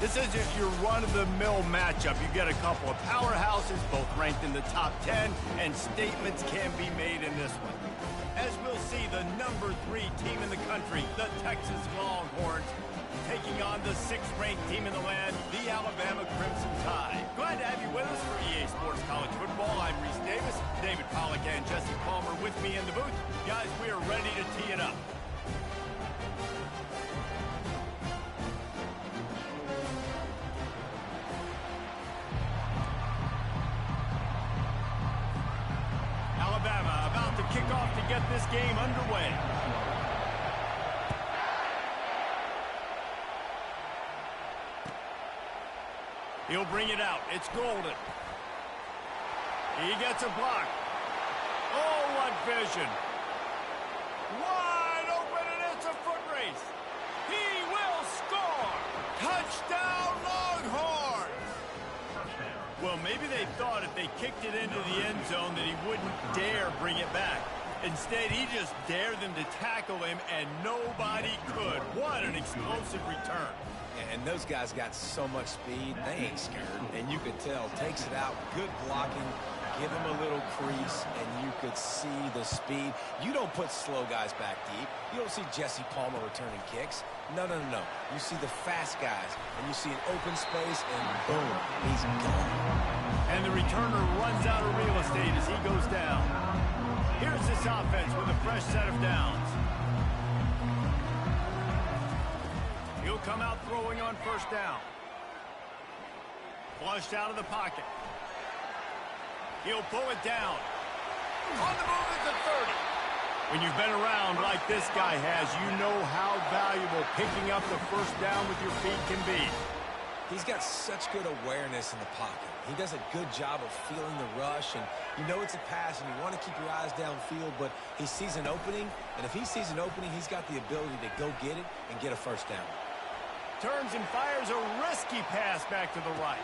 This isn't your run-of-the-mill matchup. You get a couple of powerhouses, both ranked in the top 10, and statements can be made in this one. As we'll see, the number 3 team in the country, the Texas Longhorns, taking on the 6th-ranked team in the land, the Alabama Crimson Tide. Glad to have you with us for EA Sports College Football. I'm Reese Davis, David Pollack and Jesse Palmer with me in the booth. Guys, we are ready to tee it up. Alabama about to kick off to get this game underway. He'll bring it out. It's Golden. He gets a block. Oh, what vision. Wide open, and it's a foot race. He will score. Touchdown, Longhorns. Well, maybe they thought if they kicked it into the end zone that he wouldn't dare bring it back. Instead, he just dared them to tackle him, and nobody could. What an explosive return. And those guys got so much speed, they ain't scared. And you could tell, takes it out, good blocking, give him a little crease, and you could see the speed. You don't put slow guys back deep. You don't see Jesse Palmer returning kicks. No. You see the fast guys, and you see an open space, and boom, he's gone. And the returner runs out of real estate as he goes down. Here's this offense with a fresh set of downs. He'll come out throwing on first down. Flushed out of the pocket. He'll pull it down. On the move at the 30. When you've been around like this guy has, you know how valuable picking up the first down with your feet can be. He's got such good awareness in the pocket. He does a good job of feeling the rush, and you know it's a pass, and you want to keep your eyes downfield, but he sees an opening, and if he sees an opening, he's got the ability to go get it and get a first down. Turns and fires a risky pass back to the right.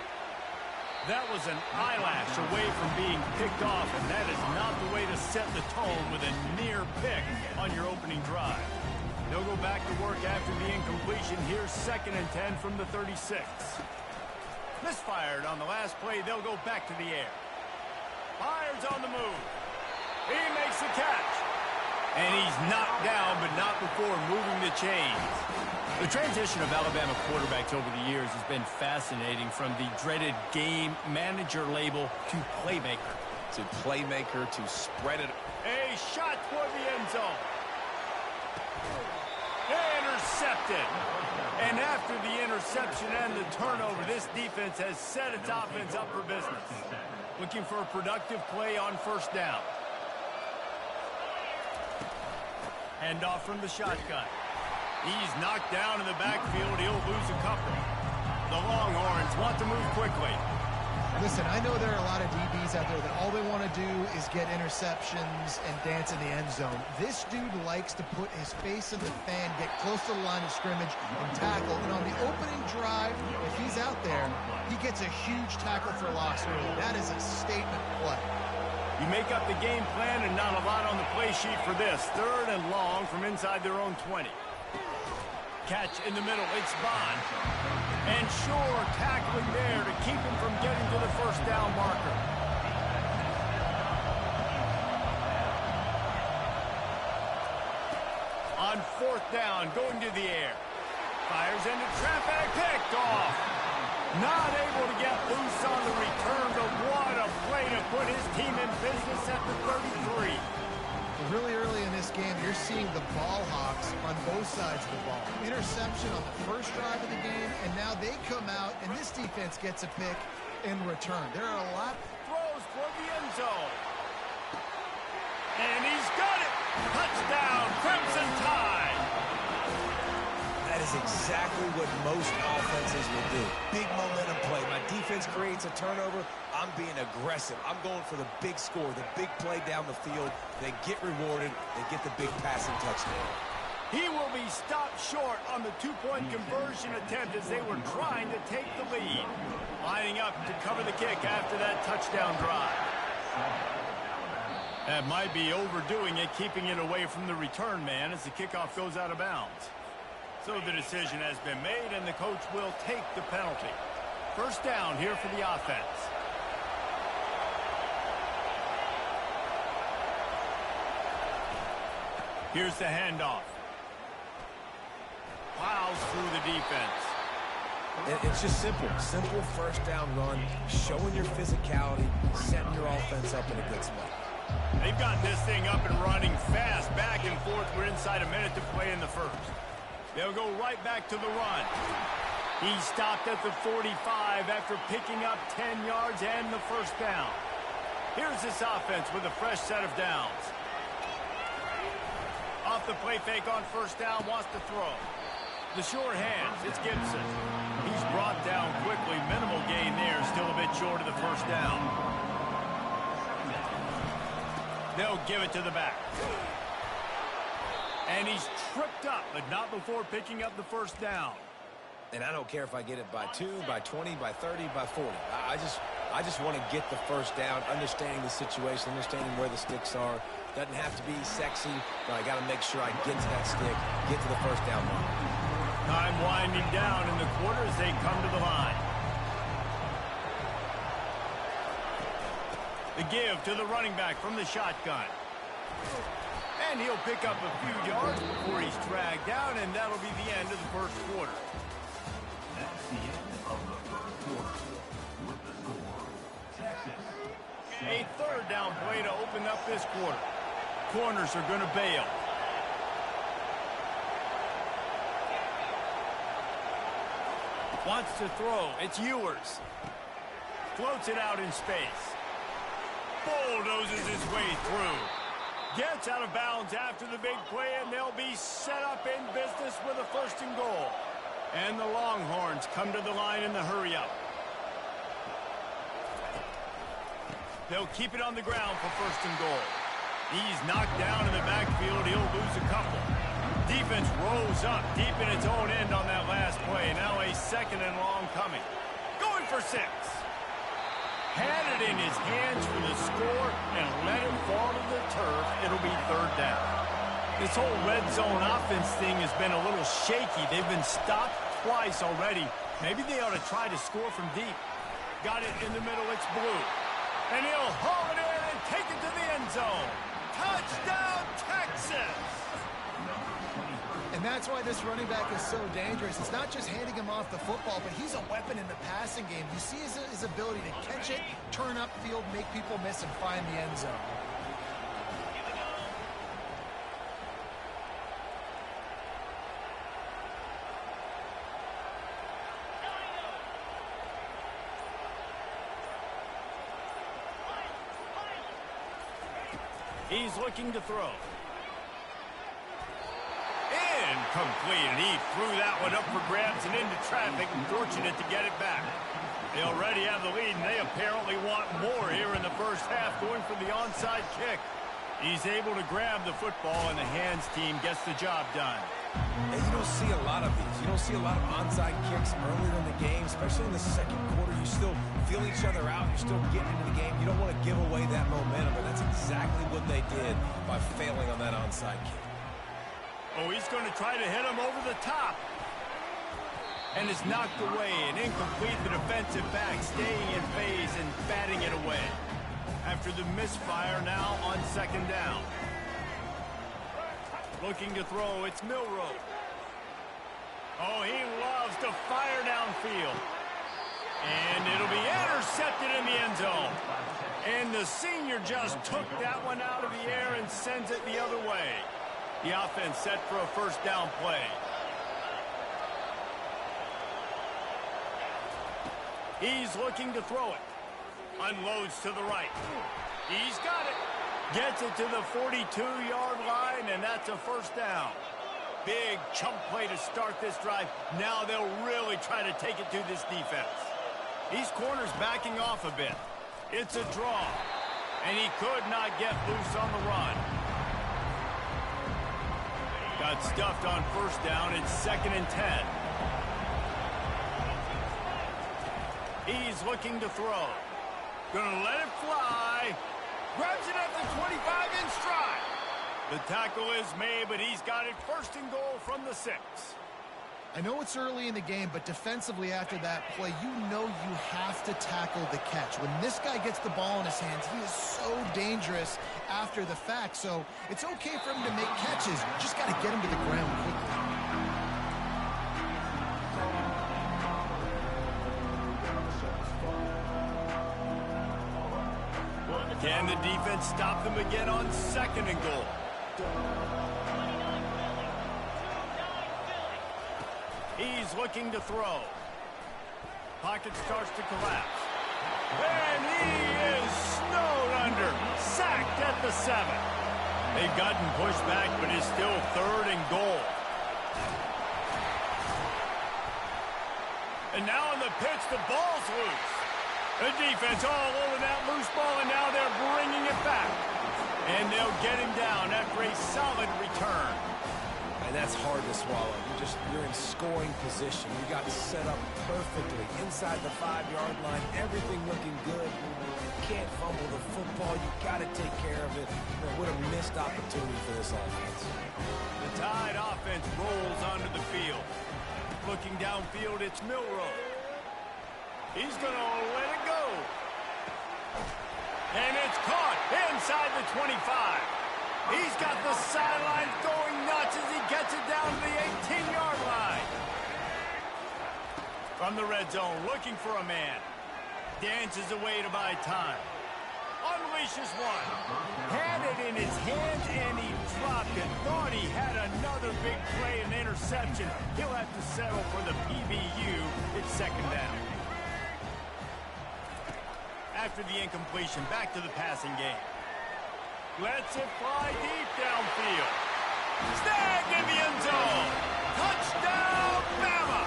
That was an eyelash away from being picked off, and that is not the way to set the tone with a near pick on your opening drive. They'll go back to work after the incompletion. Here's 2nd and 10 from the 36. Misfired on the last play. They'll go back to the air. Fires on the move. He makes the catch. And he's knocked down, but not before moving the chains. The transition of Alabama quarterbacks over the years has been fascinating, from the dreaded game manager label to playmaker. To playmaker, to spread it. A shot toward the end zone. Intercepted. And after the interception and the turnover, this defense has set its offense up for business. Looking for a productive play on first down. Handoff from the shotgun. He's knocked down in the backfield. He'll lose a couple. The Longhorns want to move quickly. Listen, I know there are a lot of DBs out there that all they want to do is get interceptions and dance in the end zone. This dude likes to put his face in the fan, get close to the line of scrimmage, and tackle. And on the opening drive, if he's out there, he gets a huge tackle for loss early. That is a statement play. You make up the game plan and not a lot on the play sheet for this. 3rd and long from inside their own 20. Catch in the middle. It's Bond. And Shore tackling there to keep him from getting to the first down marker. On 4th down, going to the air. Fires into traffic, picked off. Not able to get loose on the return, but what a play to put his team in business at the 33. Really early in this game, you're seeing the ball hawks on both sides of the ball. Interception on the first drive of the game, and now they come out, and this defense gets a pick in return. There are a lot. Throws for the end zone. And he's got it. Touchdown, Crimson Tide. That is exactly what most offenses will do. Big momentum play. My defense creates a turnover. I'm being aggressive. I'm going for the big score, the big play down the field. They get rewarded. They get the big passing touchdown. He will be stopped short on the 2-point conversion attempt as they were trying to take the lead. Lining up to cover the kick after that touchdown drive. That might be overdoing it, keeping it away from the return man as the kickoff goes out of bounds. So the decision has been made, and the coach will take the penalty. First down here for the offense. Here's the handoff. Plows through the defense. It's just simple. Simple first down run, showing your physicality, setting your offense up in a good spot. They've gotten this thing up and running fast, back and forth. We're inside a minute to play in the first. They'll go right back to the run. He stopped at the 45 after picking up 10 yards and the first down. Here's this offense with a fresh set of downs. Off the play fake on first down, wants to throw. The sure hands, it's Gibson. He's brought down quickly. Minimal gain there, still a bit short of the first down. They'll give it to the back. And he's tripped up, but not before picking up the first down. And I don't care if I get it by 2, by 20, by 30, by 40. I just want to get the first down, understanding the situation, understanding where the sticks are. Doesn't have to be sexy, but I got to make sure I get to that stick, get to the first down line. Time winding down in the quarter as they come to the line. The give to the running back from the shotgun. And he'll pick up a few yards before he's dragged down, and that'll be the end of the first quarter. That's the end of the first quarter. With the score, Texas. A third down play to open up this quarter. Corners are going to bail. Wants to throw. It's Ewers. Floats it out in space. Bulldozes his way through. Gets out of bounds after the big play, and they'll be set up in business with a first and goal. And the Longhorns come to the line in the hurry-up. They'll keep it on the ground for first and goal. He's knocked down in the backfield. He'll lose a couple. Defense rose up deep in its own end on that last play. Now a second and long coming. Going for 6. Had it in his hands for the score and let it fall to the turf. It'll be third down. This whole red zone offense thing has been a little shaky. They've been stopped twice already. Maybe they ought to try to score from deep. Got it in the middle. It's Blue. And he'll haul it in and take it to the end zone. Touchdown, Texas! And that's why this running back is so dangerous. It's not just handing him off the football, but he's a weapon in the passing game. You see his ability to catch it, turn upfield, make people miss, and find the end zone. He's looking to throw. Incomplete, and he threw that one up for grabs and into traffic, and fortunate to get it back. They already have the lead, and they apparently want more here in the first half, going for the onside kick. He's able to grab the football, and the hands team gets the job done. And you don't see a lot of these. You don't see a lot of onside kicks earlier in the game, especially in the second quarter. You still feel each other out. You're still getting into the game. You don't want to give away that momentum, but that's exactly what they did by failing on that onside kick. Oh, he's going to try to hit him over the top. And it's knocked away and incomplete. The defensive back staying in phase and batting it away. After the misfire now on second down. Looking to throw, it's Milroe. Oh, he loves to fire downfield. And it'll be intercepted in the end zone. And the senior just took that one out of the air and sends it the other way. The offense set for a first down play. He's looking to throw it. Unloads to the right. He's got it. Gets it to the 42-yard line, and that's a first down. Big chunk play to start this drive. Now they'll really try to take it to this defense. These corners backing off a bit. It's a draw, and he could not get loose on the run. Got stuffed on first down. It's 2nd and 10. He's looking to throw. Gonna let it fly. Grabs it at the 25 in stride. The tackle is made, but he's got it first and goal from the 6. I know it's early in the game, but defensively after that play, you know you have to tackle the catch. When this guy gets the ball in his hands, he is so dangerous after the fact. So it's okay for him to make catches. You just got to get him to the ground quickly. Can the defense stop them again on 2nd and goal? He's looking to throw. Pocket starts to collapse. And he is snowed under. Sacked at the 7. They've gotten pushed back, but it's still 3rd and goal. And now in the pitch, the ball's loose. The defense all over that loose ball, and now they're bringing it back. And they'll get him down after a solid return. And that's hard to swallow. You're in scoring position. You got set up perfectly inside the 5-yard line. Everything looking good. You can't fumble the football. You got to take care of it. What a missed opportunity for this offense. The Tide offense rolls onto the field. Looking downfield, it's Milroe. He's going to let it go. And it's caught inside the 25. He's got the sidelines going nuts as he gets it down to the 18-yard line. From the red zone, looking for a man. Dances away to buy time. Unleashes one. Had it in his hands, and he dropped it. Thought he had another big play, an interception. He'll have to settle for the PBU. It's 2nd down. After the incompletion, back to the passing game. Lets it fly deep downfield. Snagged in the end zone. Touchdown, Bama!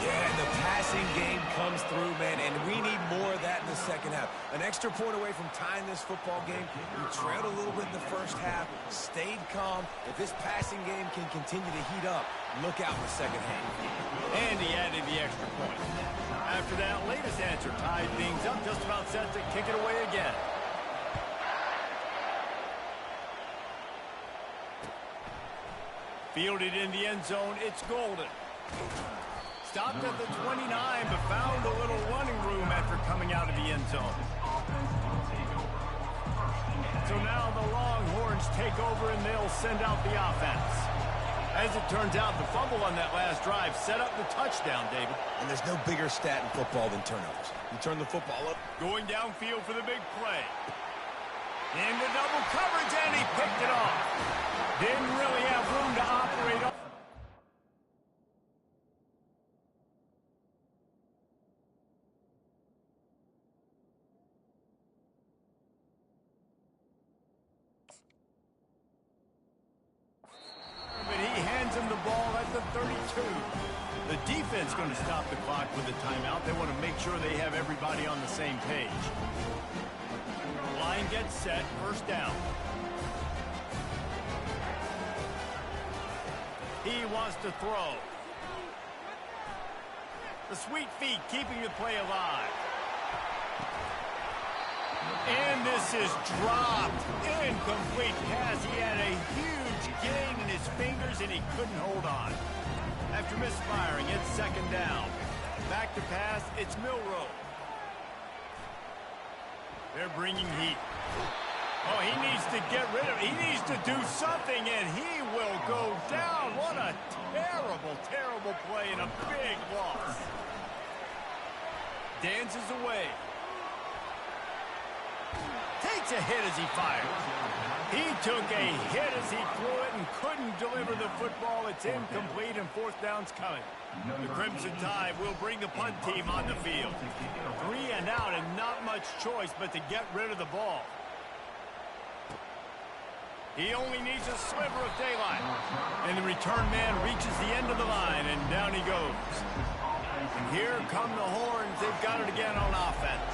Yeah, the passing game comes through, man, and we need more of that in the 2nd half. An extra point away from tying this football game. We trailed a little bit in the 1st half, stayed calm. If this passing game can continue to heat up, look out in the 2nd half. And he added the extra point. After that latest answer tied things up, just about set to kick it away again. Fielded in the end zone, it's Golden. Stopped at the 29, but found a little running room after coming out of the end zone. So now the Longhorns take over and they'll send out the offense. As it turns out, the fumble on that last drive set up the touchdown, David. And there's no bigger stat in football than turnovers. You turn the football up. Going downfield for the big play. Into double coverage, and he picked it off. Didn't really have room to operate on. But he hands him the ball at the 32. The defense going to stop the clock with a timeout. They want to make sure they have everybody on the same page. Line gets set, 1st down. He wants to throw. The sweet feet keeping the play alive. And this is dropped. Incomplete pass. He had a huge gain in his fingers, and he couldn't hold on. After misfiring, it's 2nd down. Back to pass, it's Milroe. They're bringing heat. Oh, he needs to get rid of it. He needs to do something, and he will go down. What a terrible, terrible play and a big loss. Dances away. Takes a hit as he fires. He took a hit as he threw it and couldn't deliver the football. It's incomplete, and 4th down's coming. The Crimson Tide will bring the punt team on the field. 3 and out, and not much choice but to get rid of the ball. He only needs a sliver of daylight. And the return man reaches the end of the line, and down he goes. And here come the Horns. They've got it again on offense.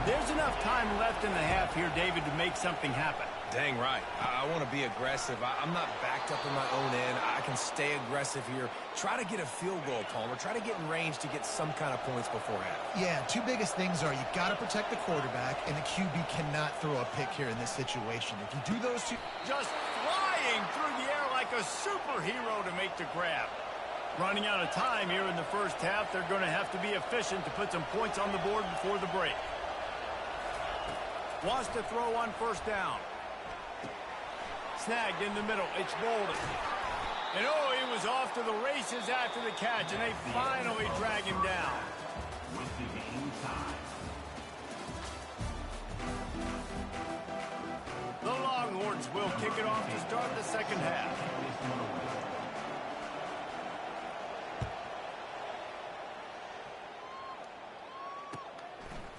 There's enough time left in the half here, David, to make something happen. Dang right. I want to be aggressive. I'm not backed up in my own end. I can stay aggressive here. Try to get a field goal, Palmer. Try to get in range to get some kind of points before half. Yeah, 2 biggest things are you got to protect the quarterback, and the QB cannot throw a pick here in this situation. If you do those two... Just flying through the air like like a superhero to make the grab. Running out of time here in the first half, they're going to have to be efficient to put some points on the board before the break. Wants to throw on first down. Snagged in the middle. It's Bolden. And oh, he was off to the races after the catch, and they finally drag him down. With the game time. The Longhorns will kick it off to start the second half.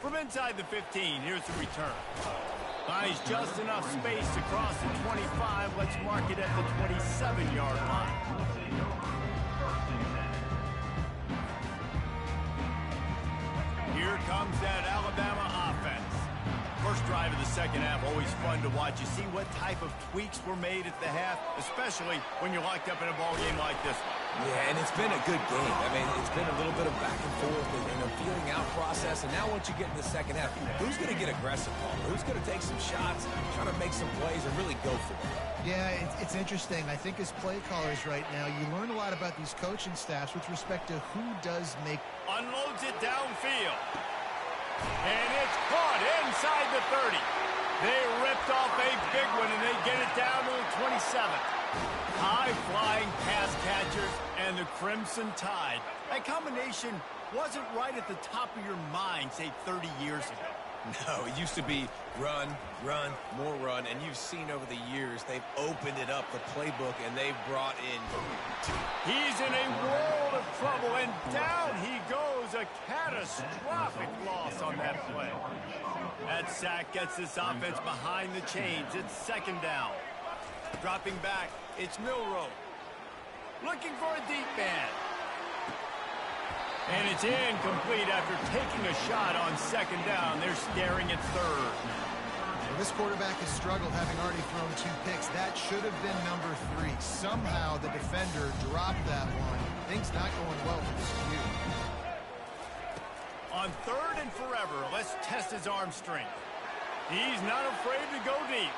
From inside the 15, here's the return. Finds just enough space to cross the 25. Let's mark it at the 27-yard line. Here comes that Alabama offense. First drive of the second half, always fun to watch. You see what type of tweaks were made at the half, especially when you're locked up in a ball game like this one. Yeah, and it's been a good game. I mean, it's been a little bit of back and forth and a feeling out process. And now once you get in the second half, who's going to get aggressive, Paul? Who's going to take some shots, try to make some plays, and really go for it? Yeah, it's interesting. I think as play callers right now, you learn a lot about these coaching staffs with respect to who does make... Unloads it downfield. And it's caught inside the 30. They ripped off a big one, and they get it down to the 27th. High-flying pass catchers and the Crimson Tide. That combination wasn't right at the top of your mind, say, 30 years ago. No, it used to be run, run, more run, and you've seen over the years they've opened it up, the playbook, and they've brought in... He's in a world of trouble, and down he goes. A catastrophic loss on that play. That sack gets this offense behind the chains. It's second down. Dropping back, it's Milroe. Looking for a deep man. And it's incomplete after taking a shot on second down. They're staring at third. Well, this quarterback has struggled, having already thrown 2 picks. That should have been number 3. Somehow the defender dropped that one. Things not going well for this Q. On third and forever, let's test his arm strength. He's not afraid to go deep.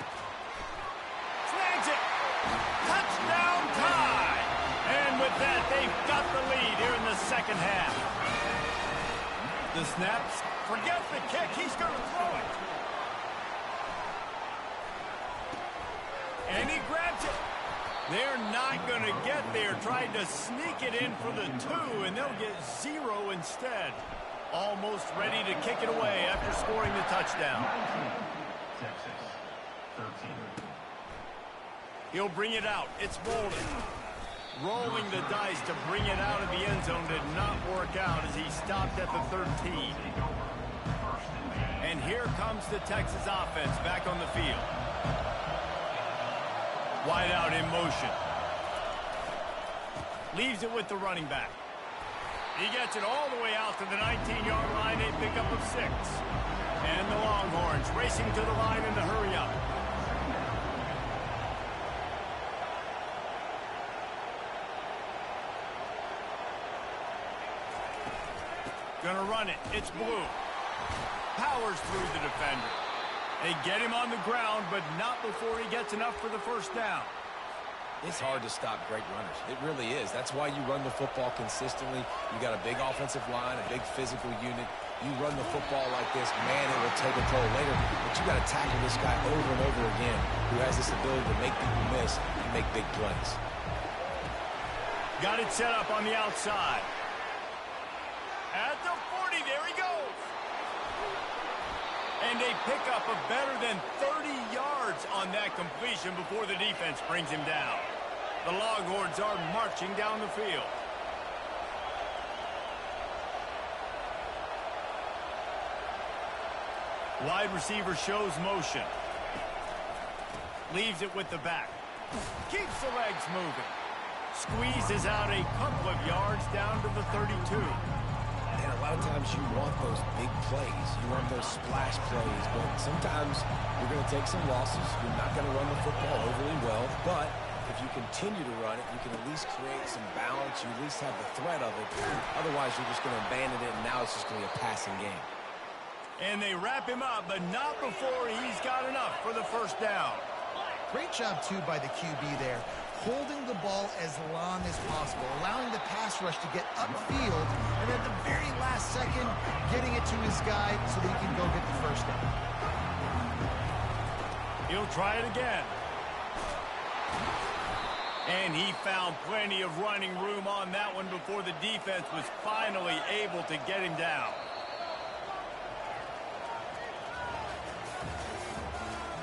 Snags it. Touchdown tie. And with that, they've got the lead here in the second half. The snaps. Forget the kick. He's going to throw it. And he grabs it. They're not going to get there. Trying to sneak it in for the 2, and they'll get 0 instead. Almost ready to kick it away after scoring the touchdown. Texas, 13. He'll bring it out. It's Bolden. Rolling the dice to bring it out of the end zone did not work out as he stopped at the 13. And here comes the Texas offense back on the field. Wide out in motion. Leaves it with the running back. He gets it all the way out to the 19-yard line, a pickup of 6. And the Longhorns racing to the line in the hurry up. Gonna run it. It's Blue. Powers through the defender. They get him on the ground, but not before he gets enough for the first down. It's hard to stop great runners. It really is. That's why you run the football consistently. You got a big offensive line, a big physical unit. You run the football like this, man, it will take a toll later. But you got to tackle this guy over and over again who has this ability to make people miss and make big plays. Got it set up on the outside. At the 40, there he goes. And a pickup of better than 30 yards on that completion before the defense brings him down. The Longhorns are marching down the field. Wide receiver shows motion. Leaves it with the back. Keeps the legs moving. Squeezes out a couple of yards down to the 32. And a lot of times you want those big plays. You want those splash plays. But sometimes you're going to take some losses. You're not going to run the football overly well. But if you continue to run it, you can at least create some balance. You at least have the threat of it. Otherwise, you're just going to abandon it, and now it's just going to be a passing game. And they wrap him up, but not before he's got enough for the first down. Great job, too, by the QB there. holding the ball as long as possible, allowing the pass rush to get upfield, and at the very last second, getting it to his guy so that he can go get the first down. He'll try it again. And he found plenty of running room on that one before the defense was finally able to get him down.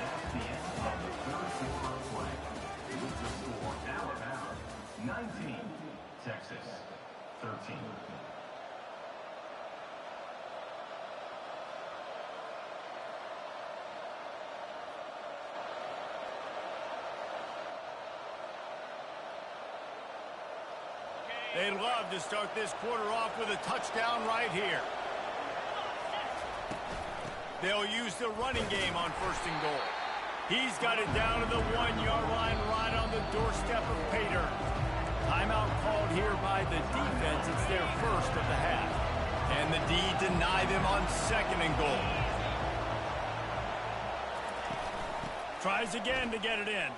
That's the end of the third quarter of play. With the score, Alabama 19, Texas 13. They'd love to start this quarter off with a touchdown right here. They'll use the running game on 1st and goal. He's got it down to the 1-yard line right on the doorstep of Pater. Timeout called here by the defense. It's their first of the half. And the D deny them on 2nd and goal. Tries again to get it in.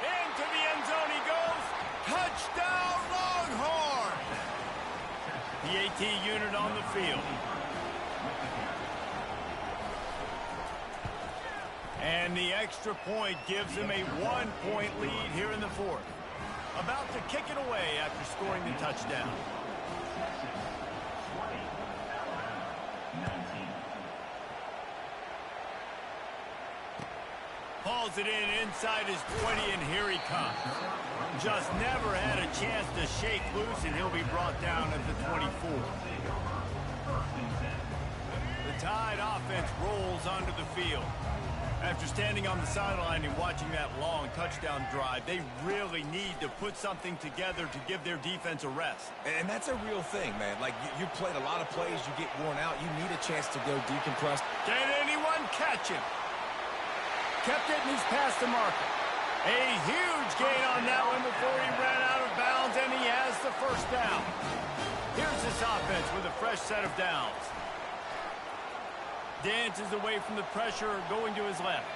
Into the end zone he goes. Touchdown, Longhorn! The AT unit on the field. And the extra point gives them a 1-point lead here in the 4th. About to kick it away after scoring the touchdown. Texas 20, Alabama 19. Hauls it in inside his 20, and here he comes. Just never had a chance to shake loose, and he'll be brought down at the 24. The Tide offense rolls onto the field. After standing on the sideline and watching that long touchdown drive, they really need to put something together to give their defense a rest. And that's a real thing, man. Like, you played a lot of plays, you get worn out, you need a chance to go decompress. Can anyone catch him? Kept it, and he's past the marker. A huge gain on that one before he ran out of bounds, and he has the first down. Here's this offense with a fresh set of downs. Dances away from the pressure, going to his left.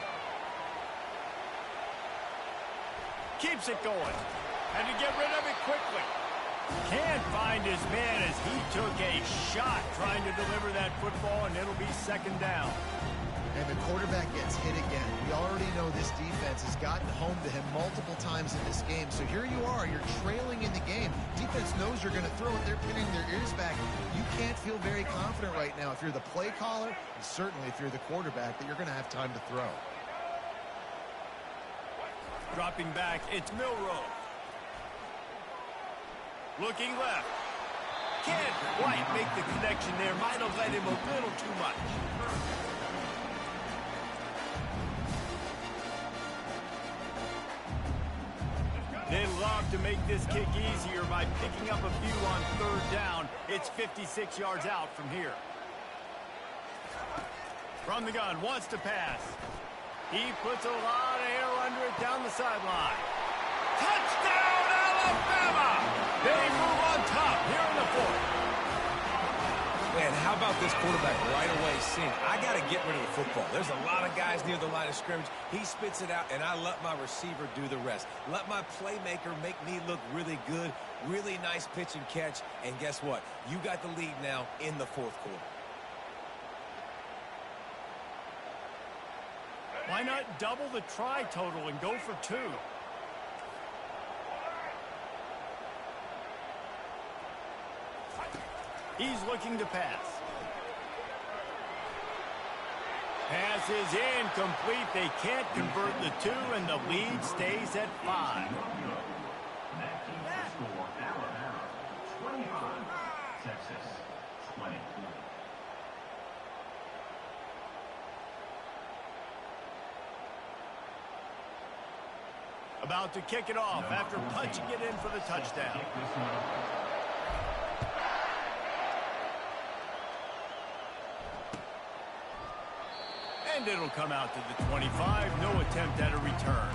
Keeps it going. And to get rid of it quickly. Can't find his man as he took a shot trying to deliver that football, and it'll be 2nd down. And the quarterback gets hit again. We already know this defense has gotten home to him multiple times in this game. So here you are, you're trailing in the game. Defense knows you're going to throw it. They're pinning their ears back. You can't feel very confident right now if you're the play caller, and certainly if you're the quarterback, that you're going to have time to throw. Dropping back, it's Milroe. Looking left. Can't quite make the connection there. Might have led him a little too much. They love to make this kick easier by picking up a few on 3rd down. It's 56 yards out from here. From the gun, wants to pass. He puts a lot of air under it down the sideline. Touchdown, Alabama! They move on top here in the 4th. Man, how about this quarterback right away seeing, I got to get rid of the football. There's a lot of guys near the line of scrimmage. He spits it out, and I let my receiver do the rest. Let my playmaker make me look really good, really nice pitch and catch, and guess what? You got the lead now in the 4th quarter. Why not double the try total and go for 2? He's looking to pass. Pass is incomplete. They can't convert the 2, and the lead stays at 5. That keeps the score, Alabama 25, Texas 20. About to kick it off after punching it in for the touchdown. And it'll come out to the 25. No attempt at a return.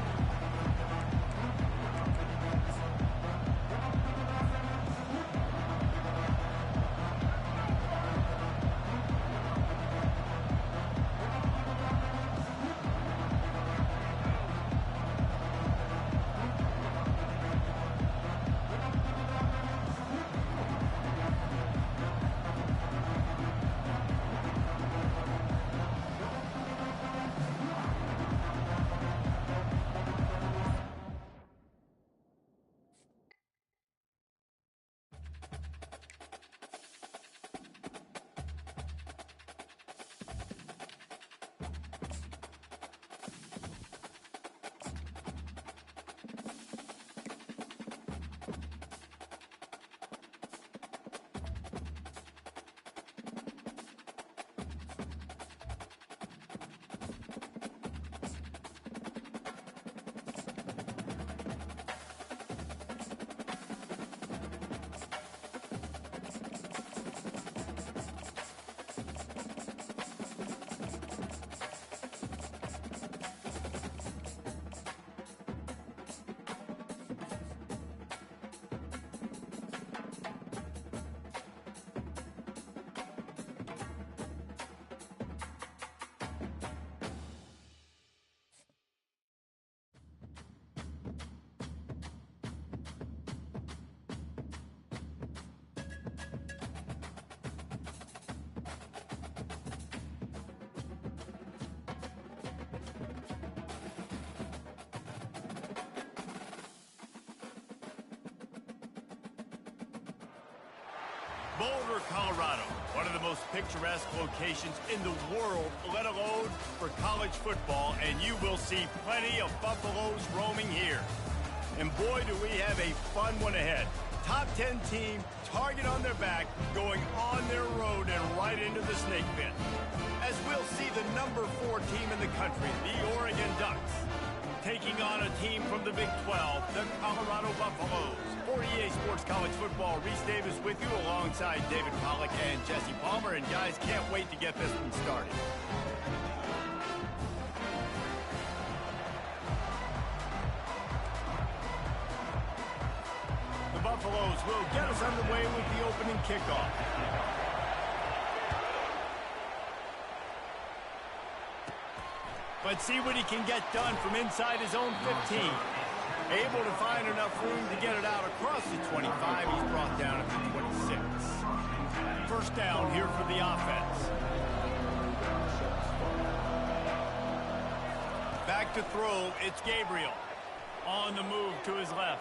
Boulder, Colorado, one of the most picturesque locations in the world, let alone for college football, and you will see plenty of Buffaloes roaming here. And boy, do we have a fun one ahead. Top 10 team, target on their back, going on their road and right into the snake pit. As we'll see the number 4 team in the country, the Oregon Ducks, taking on a team from the Big 12, the Colorado Buffaloes. For EA Sports College Football, Reese Davis with you alongside David Pollack and Jesse Palmer. And guys, can't wait to get this one started. The Buffaloes will get us underway with the opening kickoff. Let's see what he can get done from inside his own 15. Able to find enough room to get it out across the 25. He's brought down at the 26. First down here for the offense. Back to throw, it's Gabriel. On the move to his left.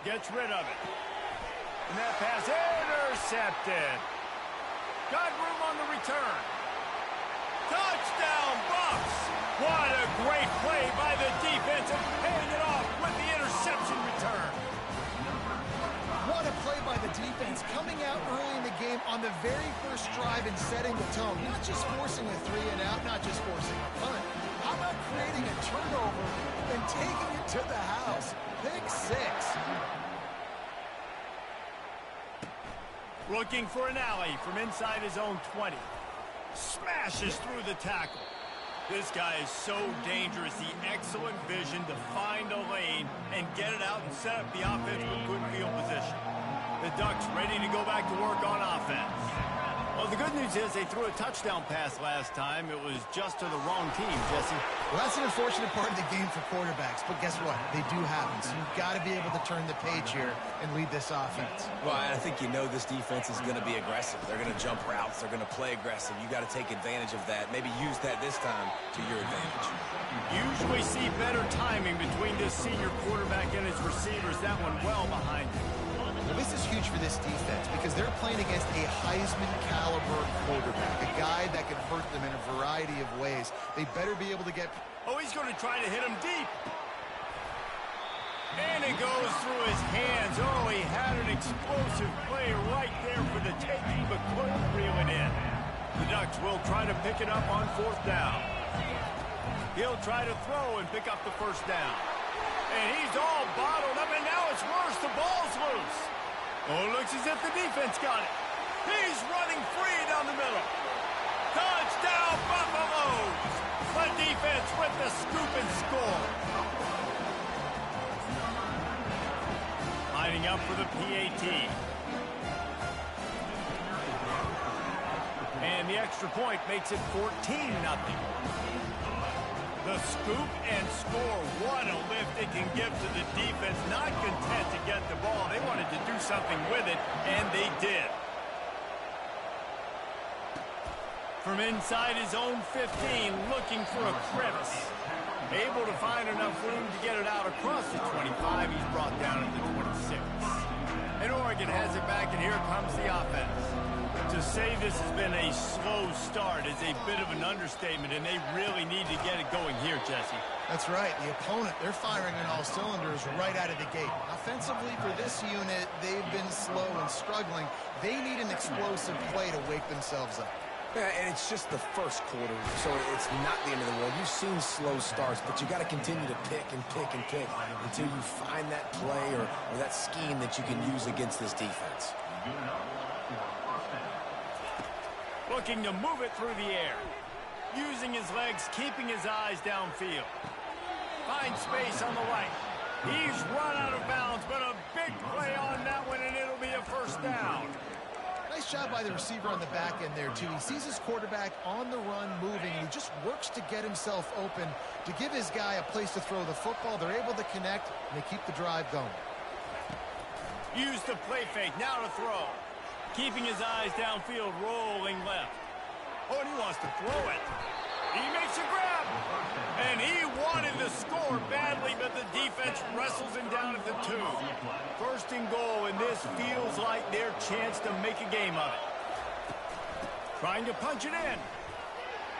Gets rid of it. And that pass intercepted. Got room on the return. Touchdown, Bucks! What a great play by the defense and paying it off with the interception return. What a play by the defense, coming out early in the game on the very first drive and setting the tone. Not just forcing a 3 and out, not just forcing a punt. How about creating a turnover and taking it to the house? Pick 6. Looking for an alley from inside his own 20. Smashes through the tackle. This guy is so dangerous. The excellent vision to find a lane and get it out and set up the offense with good field position. The Ducks ready to go back to work on offense. Well, the good news is they threw a touchdown pass last time. It was just to the wrong team, Jesse. Well, that's an unfortunate part of the game for quarterbacks, but guess what? They do happen. So you've got to be able to turn the page here and lead this offense. Well, I think you know this defense is going to be aggressive. They're going to jump routes. They're going to play aggressive. You got to take advantage of that. Maybe use that this time to your advantage. Usually see better timing between this senior quarterback and his receivers. That one well behind him. Well, this is huge for this defense because they're playing against a Heisman-caliber quarterback, a guy that can hurt them in a variety of ways. They better be able to get... Oh, he's going to try to hit him deep. And it goes through his hands. Oh, he had an explosive play right there for the taking, but couldn't reel it in. The Ducks will try to pick it up on 4th down. He'll try to throw and pick up the first down. And he's all bottled up, and now it's worse. The ball's loose. Oh, looks as if the defense got it. He's running free down the middle. Touchdown, Buffaloes! The defense with the scoop and score. Lining up for the PAT. And the extra point makes it 14-0. The scoop and score. What a lift it can give to the defense. Not content to get the ball. They wanted to do something with it, and they did. From inside his own 15, looking for a crevice. Able to find enough room to get it out across the 25. He's brought down at the 26. And Oregon has it back, and here comes the offense. To say this has been a slow start is a bit of an understatement, and they really need to get it going here, Jesse. That's right. The opponent, they're firing on all cylinders right out of the gate. Offensively, for this unit, they've been slow and struggling. They need an explosive play to wake themselves up. Yeah, and it's just the first quarter, so it's not the end of the world. You've seen slow starts, but you got to continue to pick and pick and pick until you find that play or that scheme that you can use against this defense. Looking to move it through the air. Using his legs, keeping his eyes downfield. Finds space on the right. He's run out of bounds, but a big play on that one, and it'll be a first down. Nice job by the receiver on the back end there, too. He sees his quarterback on the run moving, and he just works to get himself open to give his guy a place to throw the football. They're able to connect, and they keep the drive going. Use the play fake, now to throw. Keeping his eyes downfield, rolling left. Oh, and he wants to throw it. He makes a grab. And he wanted the score badly, but the defense wrestles him down at the 2. First and goal, and this feels like their chance to make a game of it. Trying to punch it in.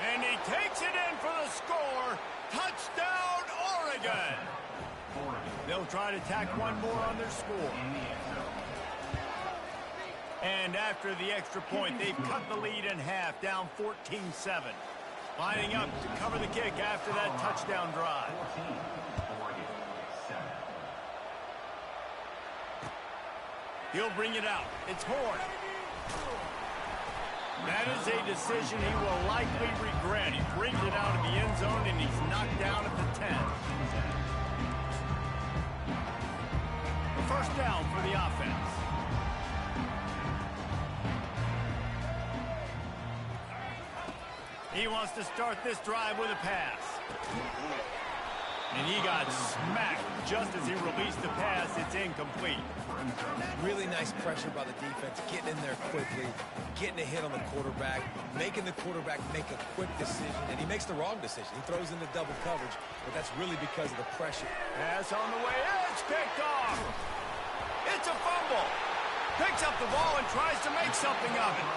And he takes it in for the score. Touchdown, Oregon. They'll try to tack one more on their score. And after the extra point, they've cut the lead in half, down 14-7. Lining up to cover the kick after that touchdown drive. He'll bring it out. It's Horn. That is a decision he will likely regret. He brings it out of the end zone, and he's knocked down at the 10. The first down for the offense. He wants to start this drive with a pass. And he got smacked just as he released the pass. It's incomplete. Really nice pressure by the defense, getting in there quickly, getting a hit on the quarterback, making the quarterback make a quick decision, and he makes the wrong decision. He throws into double coverage, but that's really because of the pressure. Pass on the way. It's picked off. It's a fumble. Picks up the ball and tries to make something of it.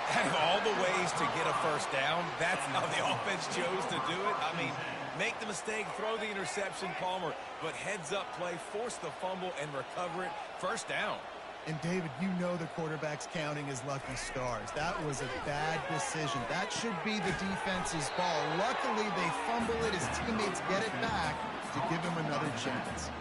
Out of all the ways to get a first down, that's how the offense chose to do it. I mean, make the mistake, throw the interception, Palmer, but heads-up play, force the fumble, and recover it. First down. And, David, you know the quarterback's counting his lucky stars. That was a bad decision. That should be the defense's ball. Luckily, they fumble it. His teammates get it back to give him another chance.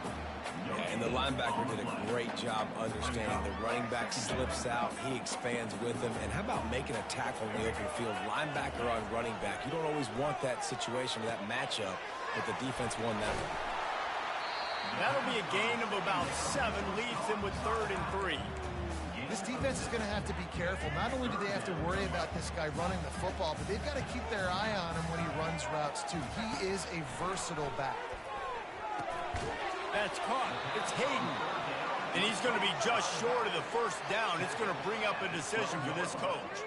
Yeah, and the linebacker did a great job understanding. The running back slips out. He expands with him. And how about making a tackle in the open field? Linebacker on running back. You don't always want that situation or that matchup, but the defense won that one. That'll be a gain of about 7, leaves them with 3rd and 3. This defense is going to have to be careful. Not only do they have to worry about this guy running the football, but they've got to keep their eye on him when he runs routes, too. He is a versatile back. That's caught. It's Hayden. And he's going to be just short of the first down. It's going to bring up a decision for this coach.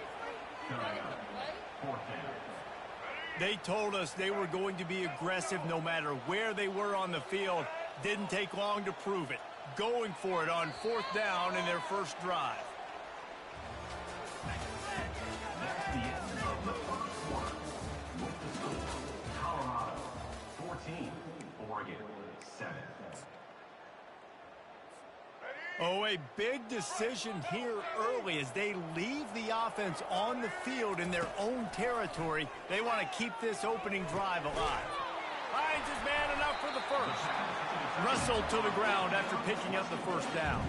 They told us they were going to be aggressive no matter where they were on the field. Didn't take long to prove it. Going for it on 4th down in their first drive. That's the end of the first quarter. With the score, Colorado 14, Oregon 7. Oh, a big decision here early as they leave the offense on the field in their own territory. They want to keep this opening drive alive. Finds his man enough for the first. Wrestled to the ground after picking up the first down.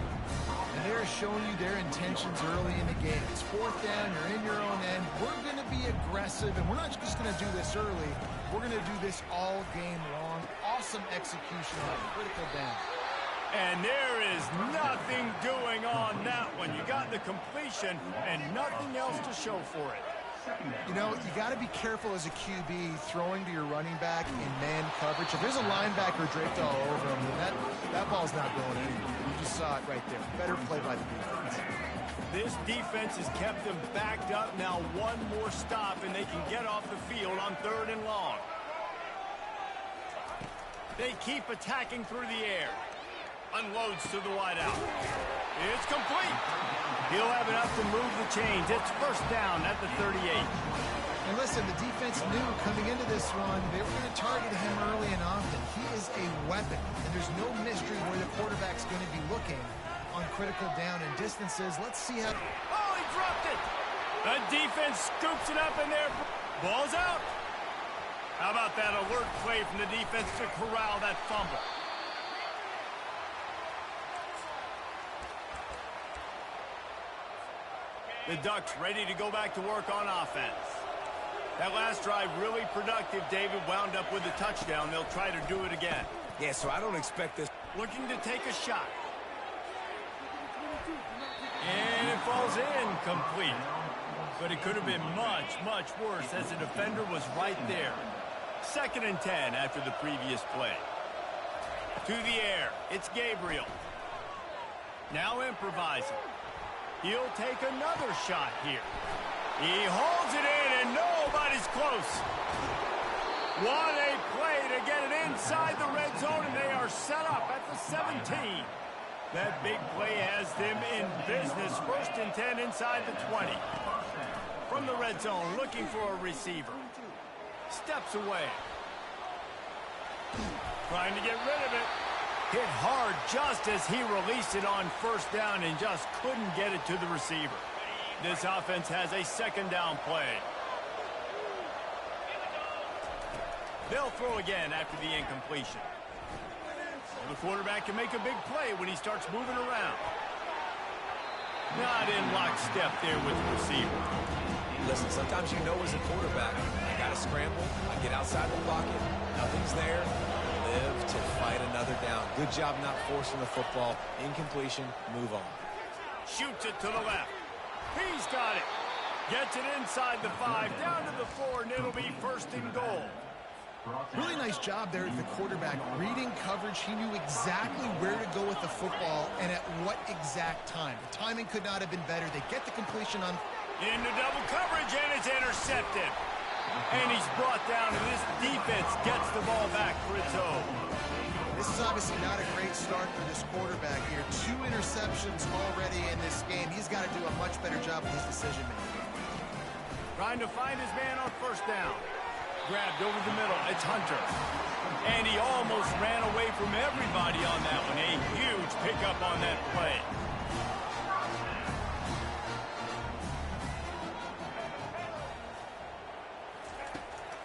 And they're showing you their intentions early in the game. It's 4th down, you're in your own end. We're going to be aggressive, and we're not just going to do this early. We're going to do this all game long. Awesome execution on critical down. And there is nothing doing on that one. You got the completion and nothing else to show for it. You know, you got to be careful as a QB throwing to your running back in man coverage. If there's a linebacker draped all over him, then that ball's not going anywhere. You just saw it right there. Better play by the defense. This defense has kept them backed up. Now one more stop, and they can get off the field on 3rd and long. They keep attacking through the air. Unloads to the wideout. It's complete. He'll have enough to move the chains. It's first down at the 38. And listen, the defense knew coming into this one, they were going to target him early and often. He is a weapon, and there's no mystery where the quarterback's going to be looking on critical down and distances. Let's see how... Oh, he dropped it. The defense scoops it up in there. Ball's out. How about that alert play from the defense to corral that fumble? The Ducks ready to go back to work on offense. That last drive really productive. David wound up with a touchdown. They'll try to do it again. Yeah, so I don't expect this. Looking to take a shot. And it falls incomplete. But it could have been much, much worse as the defender was right there. 2nd and 10 after the previous play. To the air. It's Gabriel. Now improvising. He'll take another shot here. He holds it in, and nobody's close. What a play to get it inside the red zone, and they are set up at the 17. That big play has them in business. 1st and 10 inside the 20. From the red zone, looking for a receiver. Steps away. Trying to get rid of it. Hit hard just as he released it on 1st down and just couldn't get it to the receiver. This offense has a 2nd down play. They'll throw again after the incompletion. The quarterback can make a big play when he starts moving around. Not in lockstep there with the receiver. Listen, sometimes you know as a quarterback, I got to scramble, I get outside the pocket, nothing's there, live to fight another down. Good job not forcing the football. Incompletion, move on. Shoots it to the left. He's got it. Gets it inside the 5, down to the 4, and it'll be 1st and goal. Really nice job there at the quarterback. Reading coverage, he knew exactly where to go with the football and at what exact time. The timing could not have been better. They get the completion on... Into double coverage, and it's intercepted. And he's brought down, and this defense gets the ball back for its own. This is obviously not a great start for this quarterback here. 2 interceptions already in this game. He's got to do a much better job with his decision-making. Trying to find his man on 1st down. Grabbed over the middle. It's Hunter. And he almost ran away from everybody on that one. A huge pickup on that play.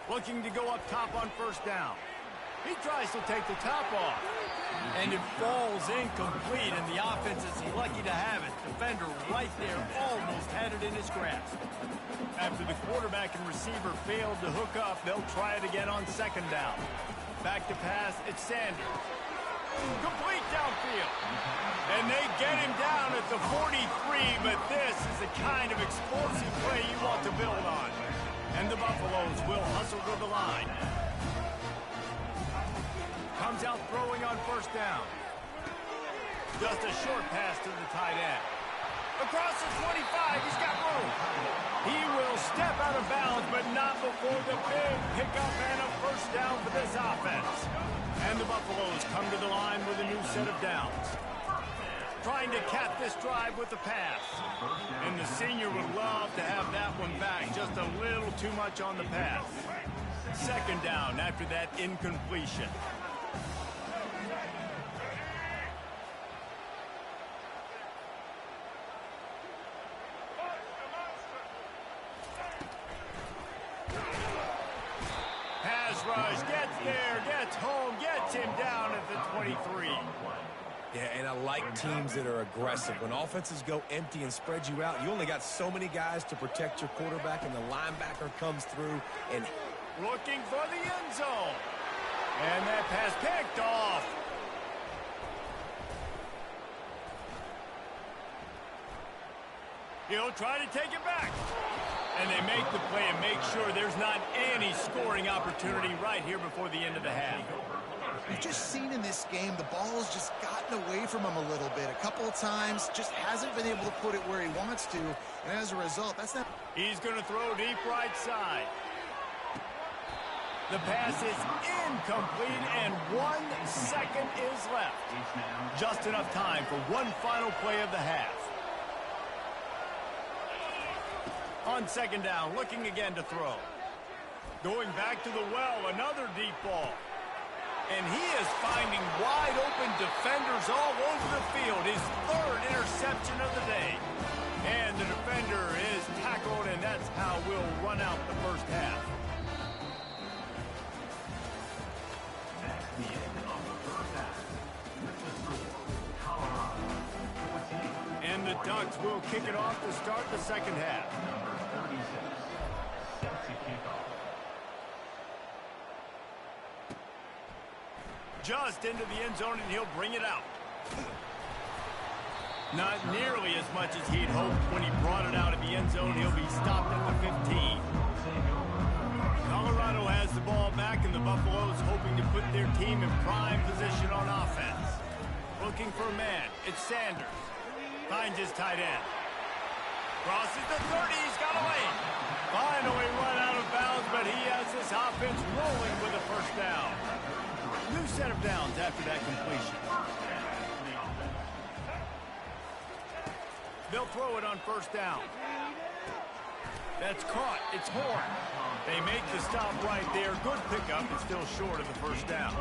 Looking to go up top on 1st down. He tries to take the top off. And it falls incomplete, and the offense is lucky to have it. Defender right there almost had it in his grasp. After the quarterback and receiver failed to hook up, they'll try it again on 2nd down. Back to pass, it's Sanders. Complete downfield. And they get him down at the 43, but this is the kind of explosive play you want to build on. And the Buffaloes will hustle to the line. Comes out throwing on 1st down. Just a short pass to the tight end. Across the 25, he's got room. He will step out of bounds, but not before the big pickup and a 1st down for this offense. And the Buffaloes come to the line with a new set of downs. Trying to cap this drive with the pass. And the senior would love to have that one back. Just a little too much on the pass. 2nd down after that incompletion. Rush gets there, gets home, gets him down at the 23. Yeah, and I like teams that are aggressive. When offenses go empty and spread you out, you only got so many guys to protect your quarterback, and the linebacker comes through and... Looking for the end zone. And that pass picked off. He'll try to take it back. And they make the play and make sure there's not any scoring opportunity right here before the end of the half. We've just seen in this game the ball has just gotten away from him a little bit. A couple of times, just hasn't been able to put it where he wants to. And as a result, that's not... He's going to throw deep right side. The pass is incomplete, and 1 second is left. Just enough time for one final play of the half. On 2nd down, looking again to throw. Going back to the well, another deep ball. And he is finding wide open defenders all over the field. His 3rd interception of the day. And the defender is tackled, and that's how we'll run out the 1st half. That's the end of the 1st half. With the score, Colorado 14. And the Ducks will kick it off to start the 2nd half. Number 36, set to kick off. Just into the end zone, and he'll bring it out. Not nearly as much as he'd hoped when he brought it out of the end zone. He'll be stopped at the 15. Colorado has the ball back, and the Buffaloes hoping to put their team in prime position on offense. Looking for a man. It's Sanders. Finds his tight end. Crosses the 30. He's got away. Finally run out of bounds, but but he has this offense rolling with a first down. New set of downs after that completion. They'll throw it on first down. That's caught. It's Horn. They make the stop right there. Good pickup, but still short of the first down.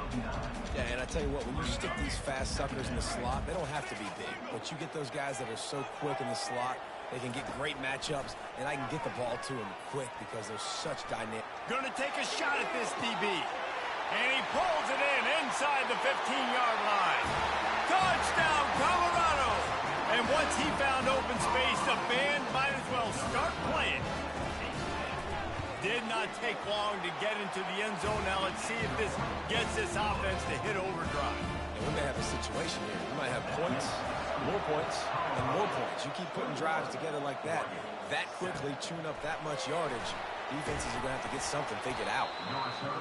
Yeah, and I tell you what, when you stick these fast suckers in the slot, they don't have to be big. But you get those guys that are so quick in the slot, they can get great matchups, and I can get the ball to them quick because they're such dynamic. Going to take a shot at this DB. And he pulls it in inside the 15-yard line. Touchdown, Colorado! And once he found open space, the band might as well start playing. Did not take long to get into the end zone. Now let's see if this gets this offense to hit overdrive. And we may have a situation here. We might have points, and more points. You keep putting drives together like that quickly, tune up that much yardage, defenses are going to have to get something figured out.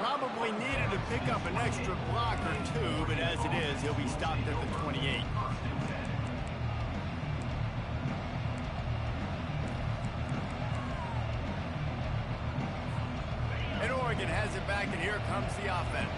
Probably needed to pick up an extra block or two, but as it is, he'll be stopped at the 28. And Oregon has it back, and here comes the offense.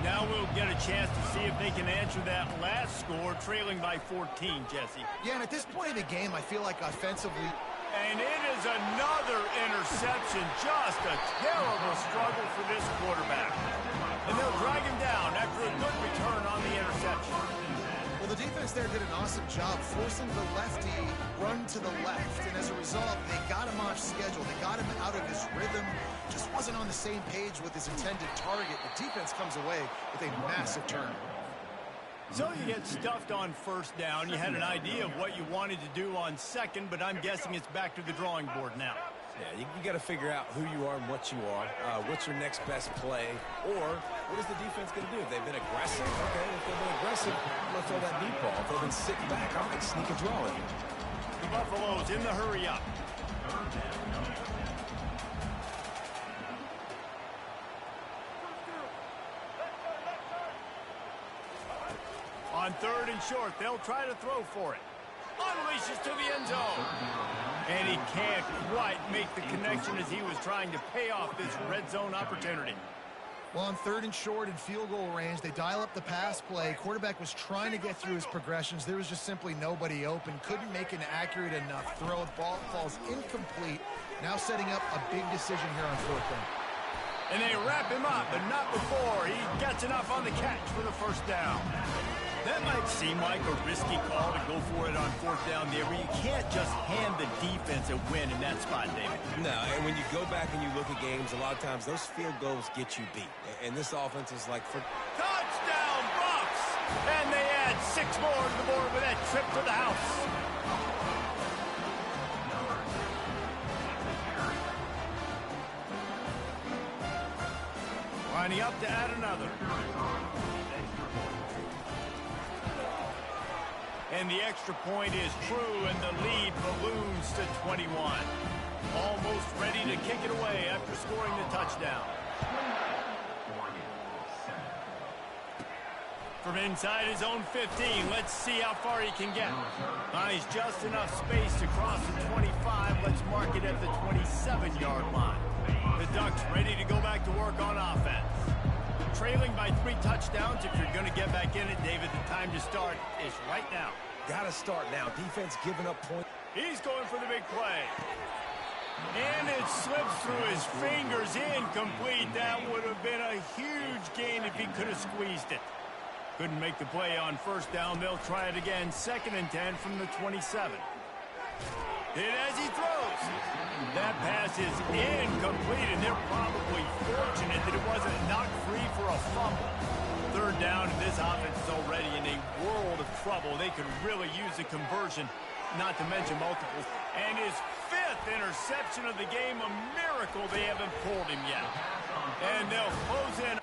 Now we'll get a chance to see if they can answer that last score, trailing by 14, Jesse. Yeah, and at this point in the game, I feel like offensively... And it is another interception. Just a terrible struggle for this quarterback. And they'll drag him down after a good return on the interception. Well, the defense there did an awesome job forcing the lefty run to the left. And as a result, they got him off schedule. They got him out of his rhythm. Just wasn't on the same page with his intended target. The defense comes away with a massive turn. So you get stuffed on first down. You had an idea of what you wanted to do on second, but I'm guessing it's back to the drawing board now. Yeah, you got to figure out who you are and what you are. What's your next best play? Or what is the defense going to do? If they've been aggressive, okay. If they've been aggressive, I'm going to throw that deep ball. If they've been sitting back, I might sneak a draw in here. The Buffaloes in the hurry up. On third and short, they'll try to throw for it. Unleashes to the end zone. And he can't quite make the connection as he was trying to pay off this red zone opportunity. Well, on third and short and field goal range, they dial up the pass play. Quarterback was trying to get through his progressions. There was just simply nobody open. Couldn't make an accurate enough throw. The ball falls incomplete. Now setting up a big decision here on fourth down. And they wrap him up, but not before he gets enough on the catch for the first down. That might seem like a risky call to go for it on fourth down there, but you can't just hand the defense a win in that spot, David. No, and when you go back and you look at games, a lot of times those field goals get you beat. And this offense is like for... Touchdown, Buffs! And they add 6 more to the board with that trip to the house. Lining up to add another. And the extra point is true, and the lead balloons to 21. Almost ready to kick it away after scoring the touchdown. From inside his own 15, let's see how far he can get. He's just enough space to cross the 25. Let's mark it at the 27-yard line. The Ducks ready to go back to work on offense. Trailing by 3 touchdowns. If you're going to get back in it, David, the time to start is right now. Got to start now. Defense giving up points. He's going for the big play. And it slips through his fingers, incomplete. That would have been a huge gain if he could have squeezed it. Couldn't make the play on first down. They'll try it again. 2nd and 10 from the 27. And as he throws, that pass is incomplete, and they're probably fortunate that it wasn't knocked free for a fumble. 3rd down, and this offense is already in a world of trouble. They could really use a conversion, not to mention multiples. And his 5th interception of the game, a miracle they haven't pulled him yet. And they'll close in.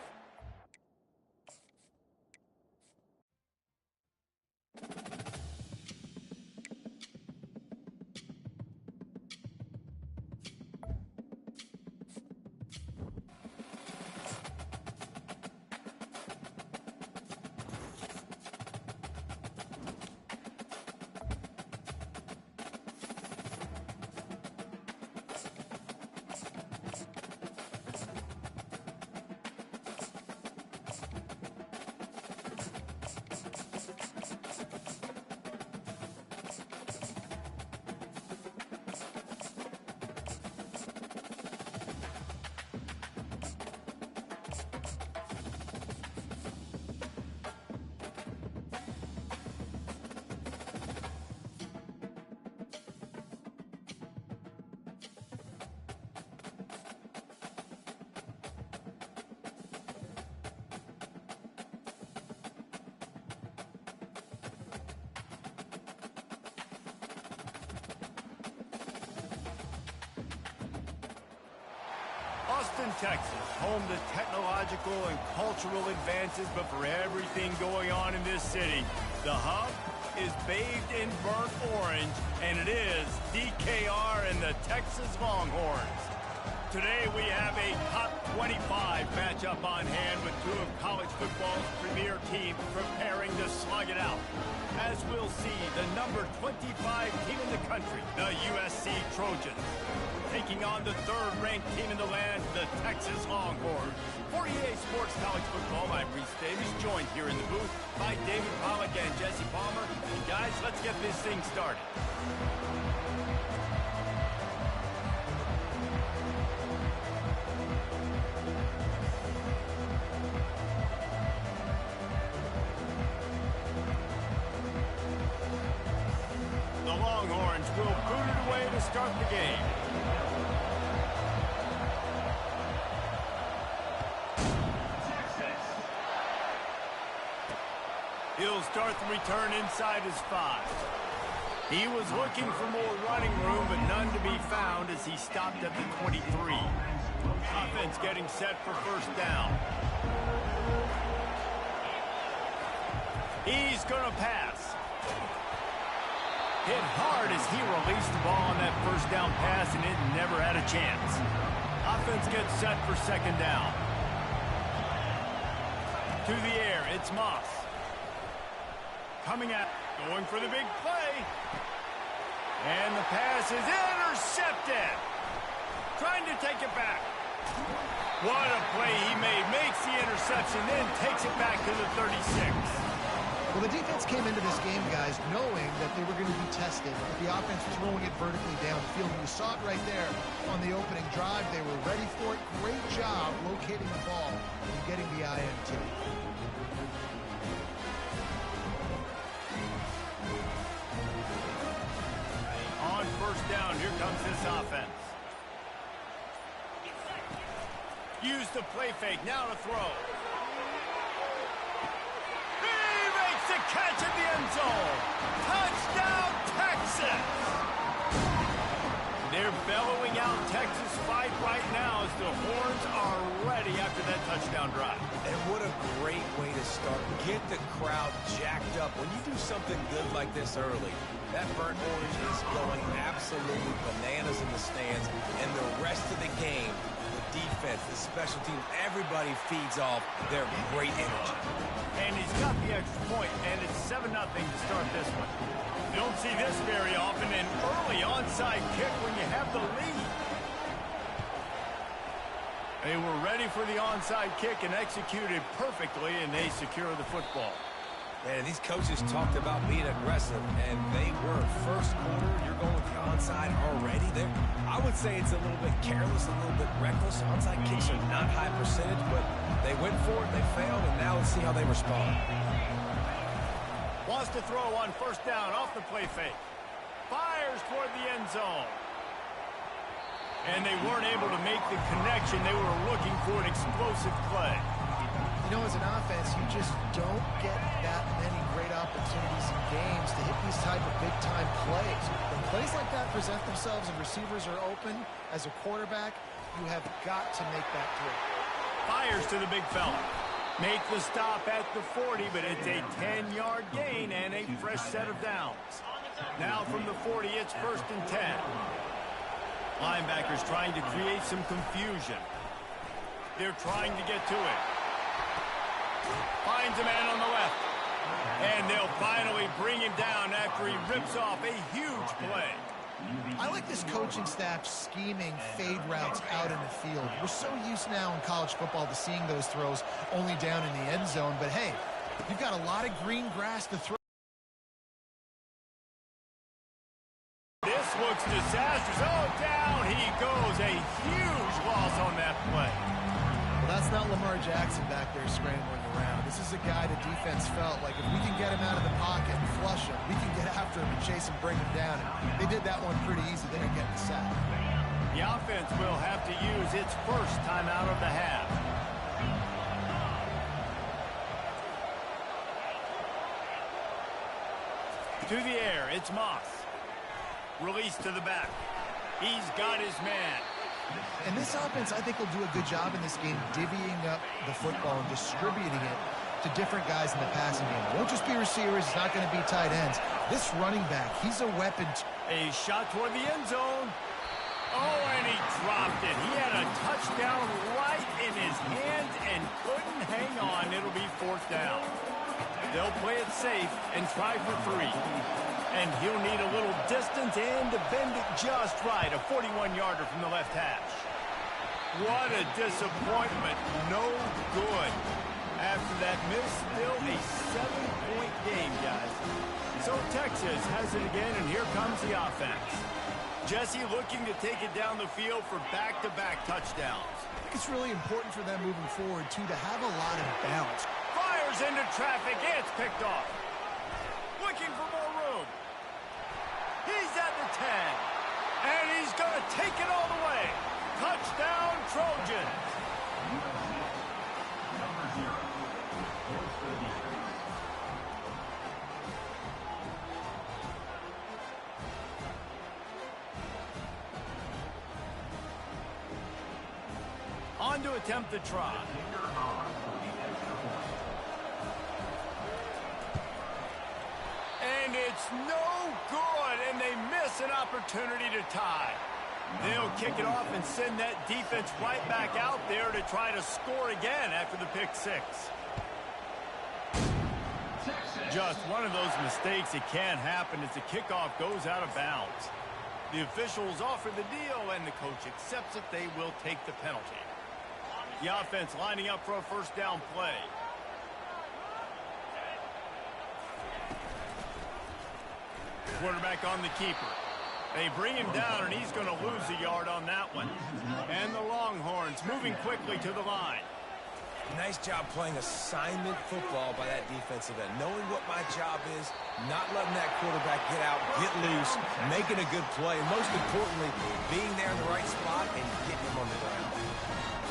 Houston, Texas, home to technological and cultural advances, but for everything going on in this city, the hub is bathed in burnt orange, and it is DKR and the Texas Longhorns. Today we have a top 25 matchup on hand with two of college football's premier teams preparing to slug it out. As we'll see, the number 25 team in the country, the USC Trojans, taking on the third-ranked team in the land, the Texas Longhorns. For EA Sports College Football, I'm Reese Davis, joined here in the booth by David Pollack and Jesse Palmer. And guys, let's get this thing started. The Longhorns will boot it away to start the game. He'll start the return inside his 5. He was looking for more running room, but none to be found as he stopped at the 23. Offense getting set for first down. He's going to pass. Hit hard as he released the ball on that first down pass, and it never had a chance. Offense gets set for second down. To the air, it's Moss. Coming out, going for the big play. And the pass is intercepted. Trying to take it back. What a play he made. Makes the interception, then takes it back to the 36. Well, the defense came into this game, guys, knowing that they were going to be tested. With the offense throwing it vertically downfield. You saw it right there on the opening drive. They were ready for it. Great job locating the ball and getting the INT. On first down, here comes this offense. Use the play fake, now to throw. The catch at the end zone. Touchdown, Texas. They're bellowing out Texas fight right now as the Horns are ready after that touchdown drive. And what a great way to start. Get the crowd jacked up. When you do something good like this early, that burnt orange is going absolutely bananas in the stands. And the rest of the game, the defense, the special teams, everybody feeds off their great energy. And he's got the extra point, and it's 7-0 to start this one. You don't see this very often, an early onside kick when you have the lead. They were ready for the onside kick and executed perfectly, and they secure the football. Man, these coaches talked about being aggressive, and they were. First quarter, you're going with the onside already. I would say it's a little bit careless, a little bit reckless. Onside kicks are not high percentage, but they went for it, they failed, and now let's see how they respond. Wants to throw on first down off the play fake. Fires toward the end zone. And they weren't able to make the connection. They were looking for an explosive play. You know, as an offense, you just don't get that many great opportunities in games to hit these type of big-time plays. When plays like that present themselves and receivers are open, as a quarterback, you have got to make that throw. Fires to the big fella. Make the stop at the 40, but it's a 10-yard gain and a fresh set of downs. Now from the 40, it's 1st and 10. Linebackers trying to create some confusion. They're trying to get to it. Finds a man on the left. And they'll finally bring him down after he rips off a huge play. I like this coaching staff scheming fade routes out in the field. We're so used now in college football to seeing those throws only down in the end zone. But, hey, you've got a lot of green grass to throw. This looks disastrous. Oh, down he goes. A huge loss on that play. Well, that's not Lamar Jackson back there scrambling around. This is a guy the defense felt like if we can get him out of the pocket and flush him, we can get after him and chase him, bring him down. And they did that one pretty easy. They didn't get the sack. The offense will have to use its first timeout of the half. To the air, it's Moss. Release to the back. He's got his man. And this offense, I think, will do a good job in this game divvying up the football and distributing it to different guys in the passing game. It won't just be receivers. It's not going to be tight ends. This running back, he's a weapon. A shot toward the end zone. Oh, and he dropped it. He had a touchdown right in his hands and couldn't hang on. It'll be fourth down. They'll play it safe and try for 3. And he'll need a little distance and to bend it just right. A 41-yarder from the left hash. What a disappointment. No good. After that miss, still a 7-point game, guys. So Texas has it again, and here comes the offense. Jesse looking to take it down the field for back-to-back touchdowns. I think it's really important for them moving forward, too, to have a lot of balance. Fires into traffic. It's picked off. Looking for more room. He's at the 10. And he's going to take it all the way. Touchdown, Trojans. Number 0. Force the defense. On to attempt the try. And it's no good, and they miss an opportunity to tie. They'll kick it off and send that defense right back out there to try to score again after the pick 6. Just one of those mistakes that can happen as the kickoff goes out of bounds. The officials offer the deal, and the coach accepts it. They will take the penalty. The offense lining up for a first down play. Quarterback on the keeper. They bring him down, and he's going to lose a yard on that one. And the Longhorns moving quickly to the line. Nice job playing assignment football by that defensive end. Knowing what my job is, not letting that quarterback get out, get loose, making a good play, and most importantly, being there in the right spot and getting him on the ground.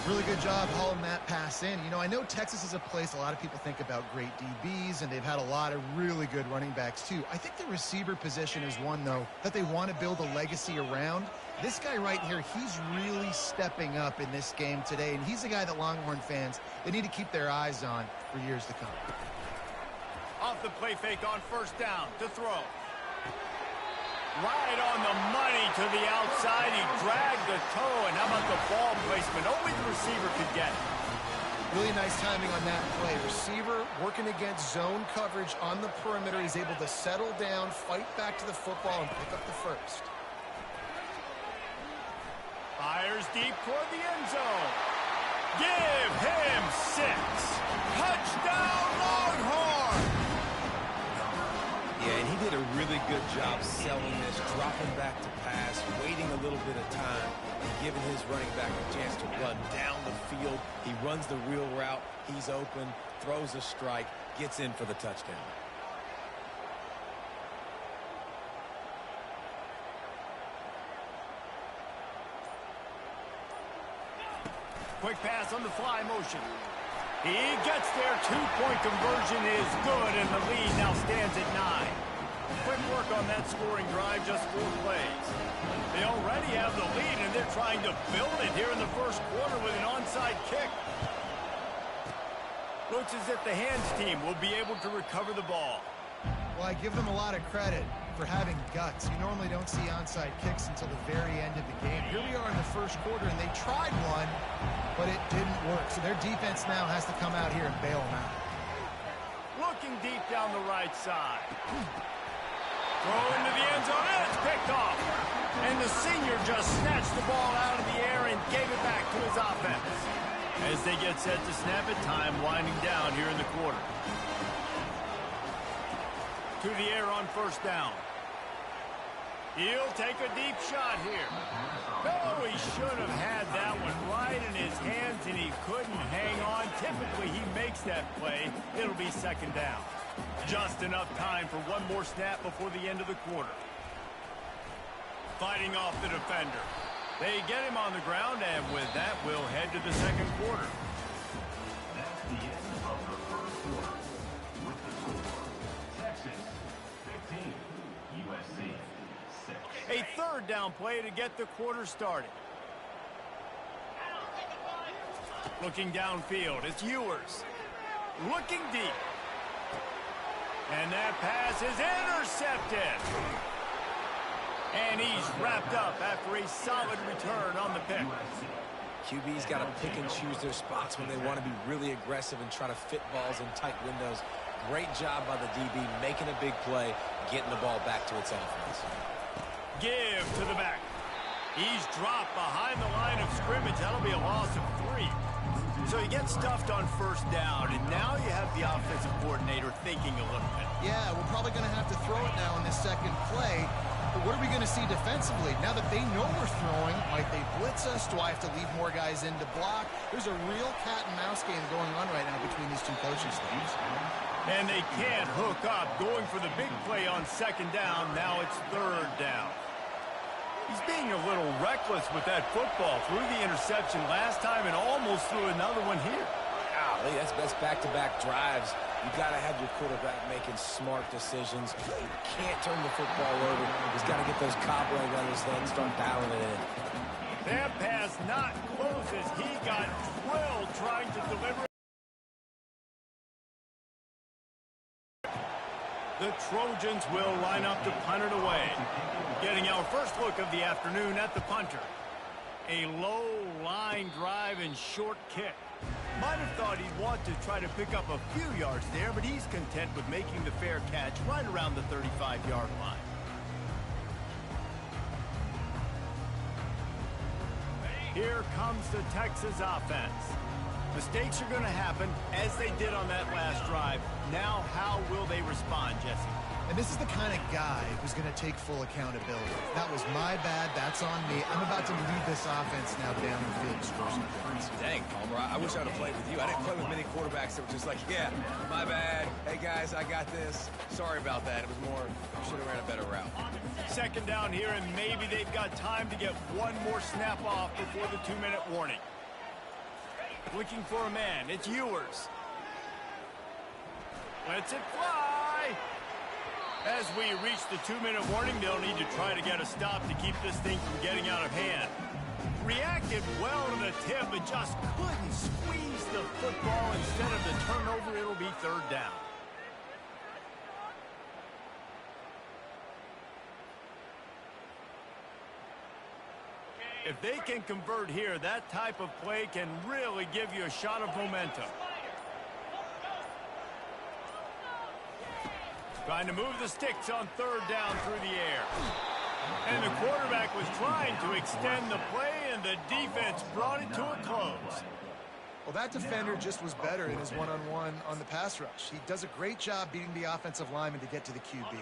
Really good job hauling that pass in. You know, I know Texas is a place a lot of people think about great DBs, and they've had a lot of really good running backs, too. I think the receiver position is one, though, that they want to build a legacy around. This guy right here, he's really stepping up in this game today, and he's a guy that Longhorn fans, they need to keep their eyes on for years to come. Off the play fake on first down to throw. Right on the money to the outside. He dragged the toe, and how about the ball placement? Only the receiver could get it. Really nice timing on that play. Receiver working against zone coverage on the perimeter. He's able to settle down, fight back to the football, and pick up the first. Fires deep toward the end zone. Give him 6. Touchdown, Longhorn! Yeah, and he did a really good job selling this, dropping back to pass, waiting a little bit of time, and giving his running back a chance to run down the field. He runs the wheel route. He's open, throws a strike, gets in for the touchdown. Quick pass on the fly motion. He gets there. 2-point conversion is good, and the lead now stands at 9. Quick work on that scoring drive, just 4 plays. They already have the lead, and they're trying to build it here in the first quarter with an onside kick. Looks as if the hands team will be able to recover the ball. Well, I give them a lot of credit for having guts. You normally don't see onside kicks until the very end of the game. Here we are in the first quarter, and they tried one, but it didn't work. So their defense now has to come out here and bail them out. Looking deep down the right side. Throw into the end zone, and it's picked off. And the senior just snatched the ball out of the air and gave it back to his offense. As they get set to snap it, time winding down here in the quarter. To the air on first down. He'll take a deep shot here. Oh, he should have had that one right in his hands, and he couldn't hang on. Typically, he makes that play. It'll be second down. Just enough time for one more snap before the end of the quarter. Fighting off the defender. They get him on the ground, and with that, we'll head to the second quarter. That's the end of the first quarter. With the score, Texas 15, USC 6. A third down play to get the quarter started. Looking downfield, it's Ewers. Looking deep. And that pass is intercepted. And he's wrapped up after a solid return on the pick. QB's got to pick and choose their spots when they want to be really aggressive and try to fit balls in tight windows. Great job by the DB making a big play, getting the ball back to its offense. Give to the back. He's dropped behind the line of scrimmage. That'll be a loss of 3. So he gets stuffed on first down, and now you have the offensive coordinator thinking a little bit. Yeah, we're probably going to have to throw it now in this second play. But what are we going to see defensively? Now that they know we're throwing, might they blitz us? Do I have to leave more guys in to block? There's a real cat and mouse game going on right now between these two coaching staffs. And they can't hook up, going for the big play on second down. Now it's third down. He's being a little reckless with that football. Threw the interception last time and almost threw another one here. Golly, that's back-to-back drives. You've got to have your quarterback making smart decisions. You can't turn the football over. He's got to get those cobwebs on his head and start dialing it in. That pass not close as he got drilled trying to deliver. The Trojans will line up to punt it away. Getting our first look of the afternoon at the punter. A low line drive and short kick. Might have thought he'd want to try to pick up a few yards there, but he's content with making the fair catch right around the 35-yard line. Here comes the Texas offense. Mistakes are going to happen, as they did on that last drive. Now, how will they respond, Jesse? And this is the kind of guy who's going to take full accountability. That was my bad. That's on me. I'm about to lead this offense now down the field and score some points. Dang, Palmer, I wish I would have played with you. I didn't play with many quarterbacks that were just like, yeah, my bad. Hey, guys, I got this. Sorry about that. It was more, should have ran a better route. Second down here, and maybe they've got time to get one more snap off before the 2-minute warning. Looking for a man. It's Ewers. Lets it fly. As we reach the 2-minute warning, they'll need to try to get a stop to keep this thing from getting out of hand. Reacted well to the tip, but just couldn't squeeze the football. Instead of the turnover, it'll be third down. If they can convert here, that type of play can really give you a shot of momentum. Trying to move the sticks on third down through the air. And the quarterback was trying to extend the play, and the defense brought it to a close. Well, that defender just was better in his one-on-one on the pass rush. He does a great job beating the offensive lineman to get to the QB.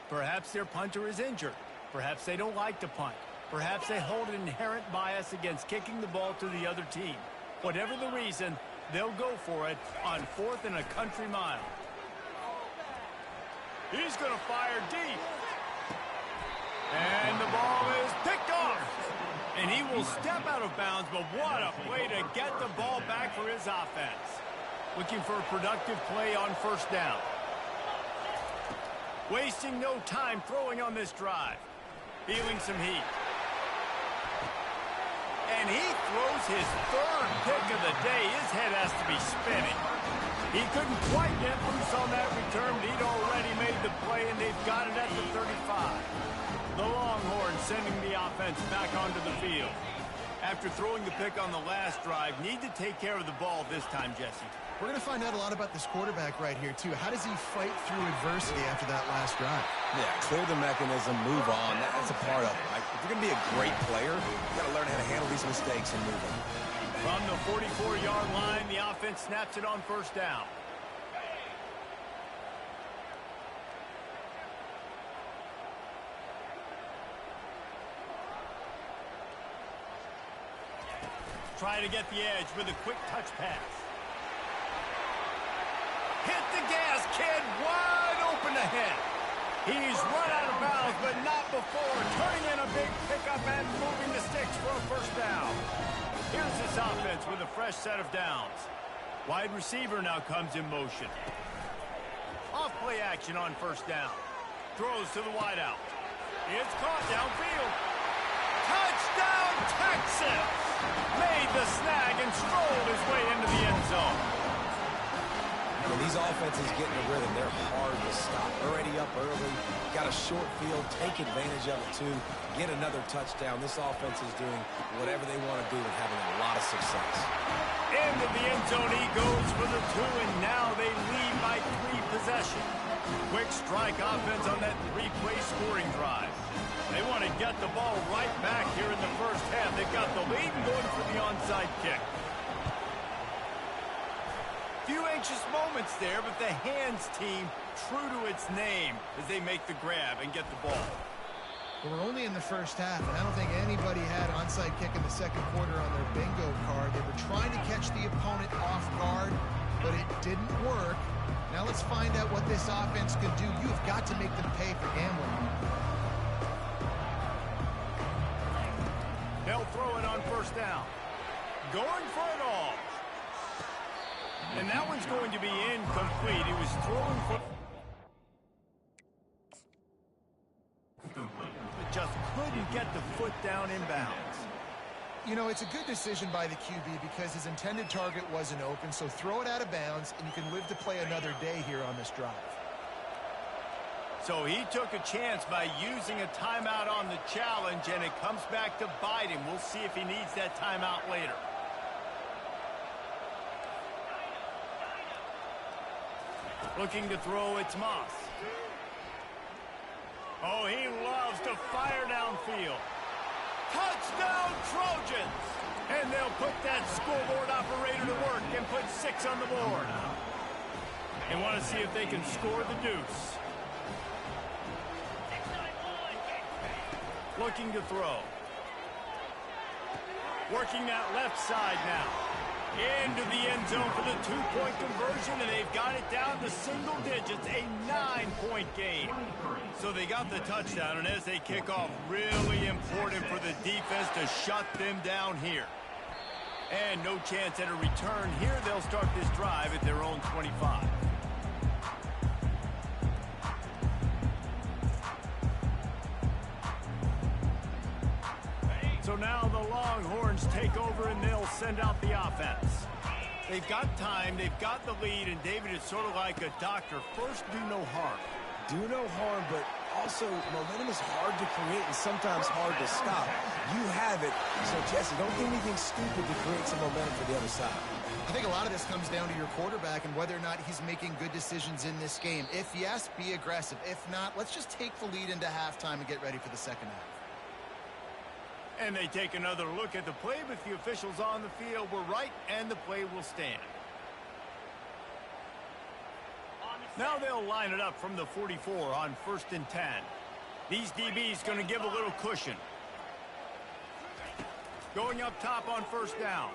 Perhaps their punter is injured. Perhaps they don't like to punt. Perhaps they hold an inherent bias against kicking the ball to the other team. Whatever the reason, they'll go for it on 4th and a country mile. He's going to fire deep. And the ball is picked off. And he will step out of bounds, but what a play to get the ball back for his offense. Looking for a productive play on first down. Wasting no time throwing on this drive. Feeling some heat. And he throws his third pick of the day. His head has to be spinning. He couldn't quite get loose on that return, but he'd already made the play, and they've got it at the 35. The Longhorns sending the offense back onto the field. After throwing the pick on the last drive, need to take care of the ball this time, Jesse. We're going to find out a lot about this quarterback right here, too. How does he fight through adversity after that last drive? Yeah, clear the mechanism, move on. That's a part of it, right? If you're going to be a great player, you've got to learn how to handle these mistakes and move on. From the 44-yard line, the offense snaps it on first down. Try to get the edge with a quick touch pass. Hit the gas, kid, wide open ahead. He's run out of bounds, but not before. Turning in a big pickup and moving the sticks for a first down. Here's this offense with a fresh set of downs. Wide receiver now comes in motion. Off play action on first down. Throws to the wideout. It's caught downfield. Touchdown, Texas! Made the snag and strolled his way into the end zone. When these offenses get in a rhythm, they're hard to stop. Already up early, got a short field, take advantage of it too, get another touchdown. This offense is doing whatever they want to do and having a lot of success. Into the end zone he goes for the 2, and now they lead by 3 possessions. Quick strike offense on that 3-play scoring drive. They want to get the ball right back here in the first half. They've got the lead and going for the onside kick. Few anxious moments there, but the hands team true to its name as they make the grab and get the ball. But we're only in the first half, and I don't think anybody had onside kick in the second quarter on their bingo card. They were trying to catch the opponent off guard, but it didn't work. Now let's find out what this offense can do. You've got to make them pay for gambling. They'll throw it on first down. Going for it all. And that one's going to be incomplete. He was throwing for... But just couldn't get the foot down inbounds. You know, it's a good decision by the QB because his intended target wasn't open, so throw it out of bounds, and you can live to play another day here on this drive. So he took a chance by using a timeout on the challenge, and it comes back to bite him. We'll see if he needs that timeout later. Looking to throw, it's Moss. Oh, he loves to fire downfield. Touchdown, Trojans! And they'll put that scoreboard operator to work and put 6 on the board. They want to see if they can score the deuce. Looking to throw. Working that left side now. Into the end zone for the 2-point conversion, and they've got it down to single digits, a 9-point game. So they got the touchdown, and as they kick off, really important for the defense to shut them down here. And no chance at a return here. They'll start this drive at their own 25. So now the Longhorns take over, and they'll send out the offense. They've got time, they've got the lead, and David is sort of like a doctor. First, do no harm. Do no harm, but also momentum is hard to create and sometimes hard to stop. You have it, so Jesse, don't do anything stupid to create some momentum for the other side. I think a lot of this comes down to your quarterback and whether or not he's making good decisions in this game. If yes, be aggressive. If not, let's just take the lead into halftime and get ready for the second half. And they take another look at the play, but the officials on the field were right, and the play will stand. Now they'll line it up from the 44 on 1st and 10. These DBs going to give a little cushion. Going up top on first down.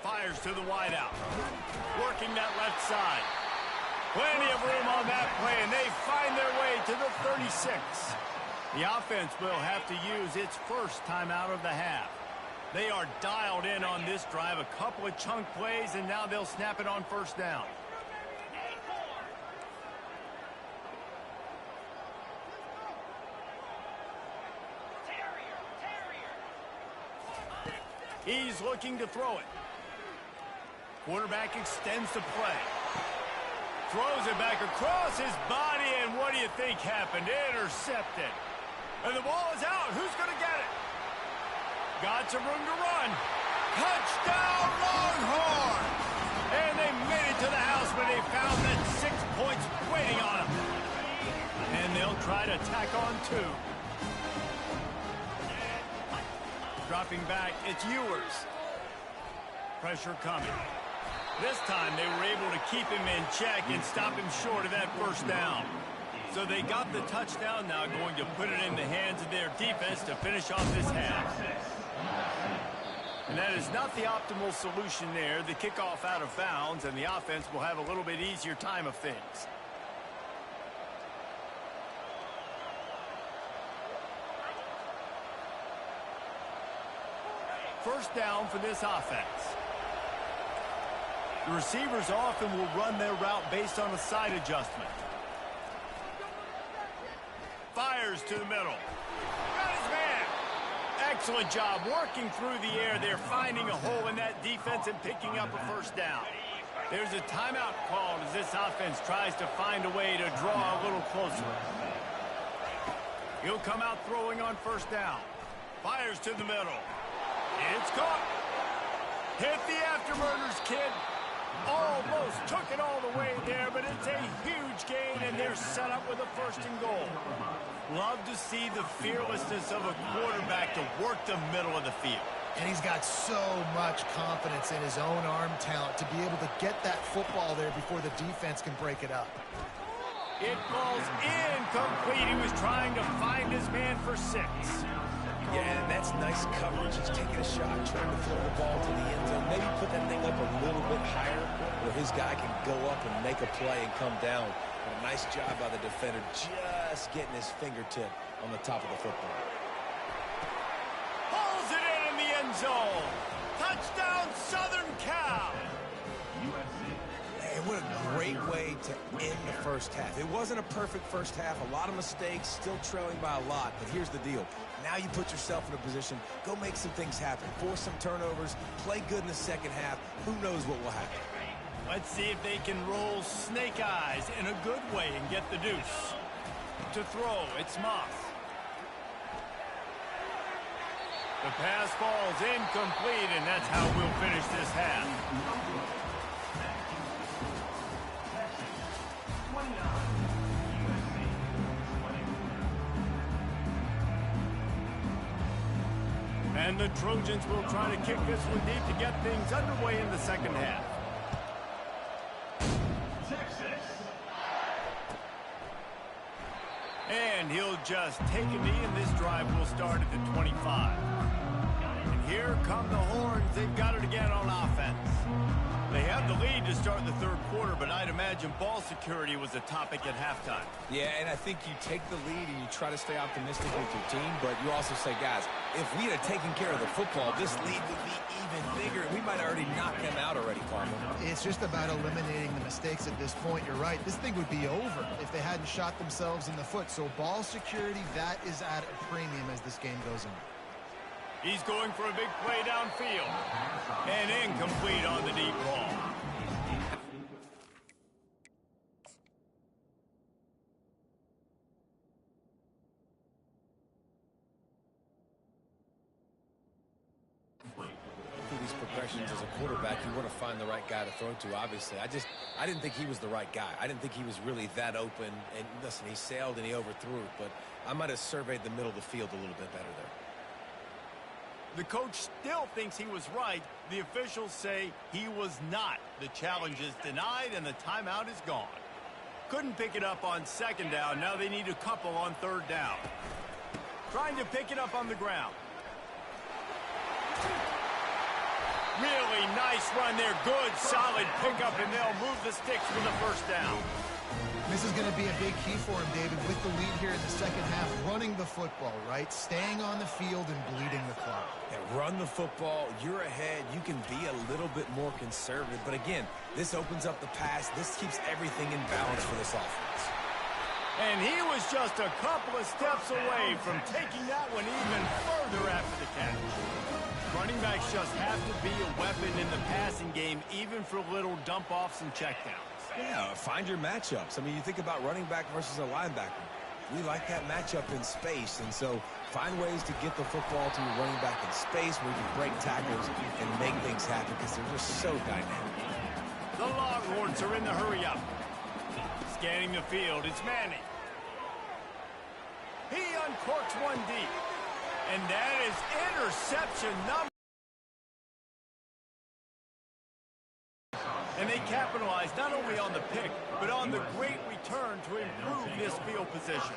Fires to the wideout. Working that left side. Plenty of room on that play, and they find their way to the 36. The offense will have to use its first timeout of the half. They are dialed in on this drive. A couple of chunk plays, and now they'll snap it on first down. He's looking to throw it. Quarterback extends the play. Throws it back across his body, and what do you think happened? Intercepted. And the ball is out. Who's going to get it? Got some room to run. Touchdown, Longhorns! And they made it to the house when they found that 6 points waiting on them. And they'll try to tack on 2. Dropping back, it's Ewers. Pressure coming. This time they were able to keep him in check and stop him short of that first down. So they got the touchdown, now going to put it in the hands of their defense to finish off this half. And that is not the optimal solution there. The kickoff out of bounds, and the offense will have a little bit easier time of things. First down for this offense. The receivers often will run their route based on a side adjustment. Fires to the middle. Got his man. That Excellent job working through the air there, finding a hole in that defense and picking up a first down. There's a timeout called as this offense tries to find a way to draw a little closer. He'll come out throwing on first down. Fires to the middle. It's caught. Hit the afterburners, kid. Almost took it all the way there, but it's a huge gain, and they're set up with a first and goal. Love to see the fearlessness of a quarterback to work the middle of the field. And he's got so much confidence in his own arm talent to be able to get that football there before the defense can break it up. It falls incomplete. He was trying to find his man for 6. Yeah, and that's nice coverage. He's taking a shot, trying to throw the ball to the end zone. Maybe put that thing up a little bit higher where his guy can go up and make a play and come down. But a nice job by the defender just getting his fingertip on the top of the football. Pulls it in the end zone. Touchdown, Southern Cal. And what a great way to end the first half. It wasn't a perfect first half. A lot of mistakes, still trailing by a lot. But here's the deal. Now you put yourself in a position, go make some things happen. Force some turnovers, play good in the second half. Who knows what will happen? Let's see if they can roll snake eyes in a good way and get the deuce. To throw, it's Moss. The pass falls incomplete, and that's how we'll finish this half. And the Trojans will try to kick this one deep to get things underway in the second half. And he'll just take a knee, and this drive will start at the 25. And here come the Horns. They've got it again on offense. They have the lead to start the third quarter, but I'd imagine ball security was a topic at halftime. Yeah, and I think you take the lead and you try to stay optimistic with your team, but you also say, guys, if we had taken care of the football, this lead would be even bigger. We might already knock them out already, Carmen. It's just about eliminating the mistakes at this point. You're right. This thing would be over if they hadn't shot themselves in the foot. So ball security, that is at a premium as this game goes on. He's going for a big play downfield. And incomplete on the deep ball. Through these progressions as a quarterback, you want to find the right guy to throw to, obviously. I didn't think he was the right guy. I didn't think he was really that open. And listen, he sailed and he overthrew it, but I might have surveyed the middle of the field a little bit better there. The coach still thinks he was right. The officials say he was not. The challenge is denied, and the timeout is gone. Couldn't pick it up on second down. Now they need a couple on third down. Trying to pick it up on the ground. Really nice run there. Good, solid pickup, and they'll move the sticks for the first down. This is going to be a big key for him, David, with the lead here in the second half, running the football, right? Staying on the field and bleeding the clock. Yeah, run the football. You're ahead. You can be a little bit more conservative. But again, this opens up the pass. This keeps everything in balance for this offense. And he was just a couple of steps away from taking that one even further after the catch. Running backs just have to be a weapon in the passing game, even for little dump-offs and checkdowns. Yeah, find your matchups. I mean, you think about running back versus a linebacker. We like that matchup in space, and so find ways to get the football to your running back in space where you can break tackles and make things happen because they're just so dynamic. The Longhorns are in the hurry-up. Scanning the field, it's Manning. He uncorks one deep. And that is interception number. And they capitalize not only on the pick, but on the great return to improve this field position.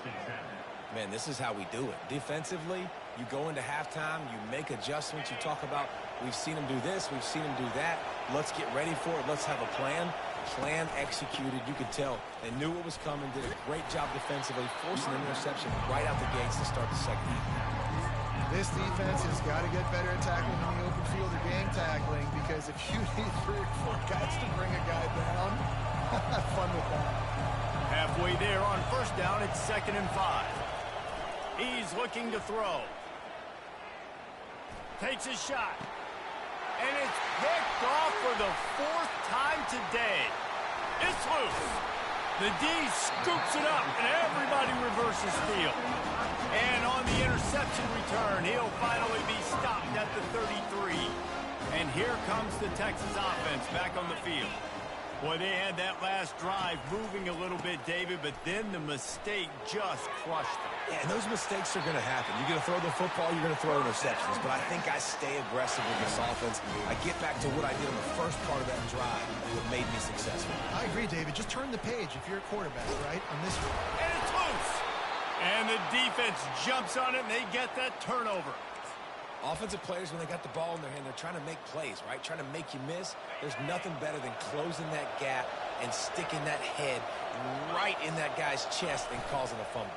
Man, this is how we do it. Defensively, you go into halftime, you make adjustments. You talk about, we've seen them do this, we've seen them do that. Let's get ready for it. Let's have a plan. Plan executed. You could tell they knew what was coming, did a great job defensively, forcing an interception right out the gates to start the second half. This defense has got to get better at tackling in the open field or game tackling, because if you need 3 or 4 guys to bring a guy down, have fun with that. Halfway there on first down, it's 2nd and 5. He's looking to throw. Takes a shot. And it's picked off for the 4th time today. It's loose. The D scoops it up, and everybody reverses field. And on the interception return, he'll finally be stopped at the 33. And here comes the Texas offense back on the field. Boy, they had that last drive moving a little bit, David, but then the mistake just crushed them. Yeah, and those mistakes are going to happen. You're going to throw the football, you're going to throw interceptions. But I think I stay aggressive with this offense. I get back to what I did in the first part of that drive that made me successful. I agree, David. Just turn the page if you're a quarterback, right, on this one. And it's loose. And the defense jumps on it, and they get that turnover. Offensive players, when they got the ball in their hand, they're trying to make plays, right? Trying to make you miss. There's nothing better than closing that gap and sticking that head right in that guy's chest and causing a fumble.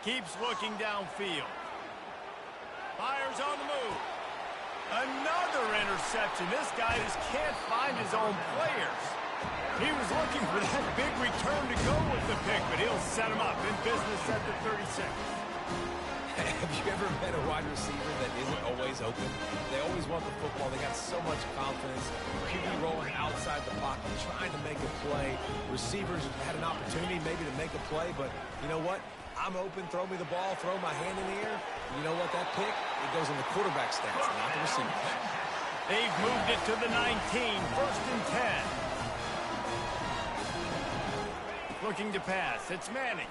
Keeps looking downfield. Fires on the move. Another interception. This guy just can't find his own players. He was looking for that big return to go with the pick, but he'll set him up in business at the 36. Have you ever met a wide receiver that isn't always open? They always want the football. They got so much confidence. QB rolling outside the pocket, trying to make a play. Receivers had an opportunity maybe to make a play, but you know what? I'm open, throw me the ball, throw my hand in the air. You know what? That pick, it goes in the quarterback stats, not the receiver. They've moved it to the 19, 1st and 10. Looking to pass. It's Manning.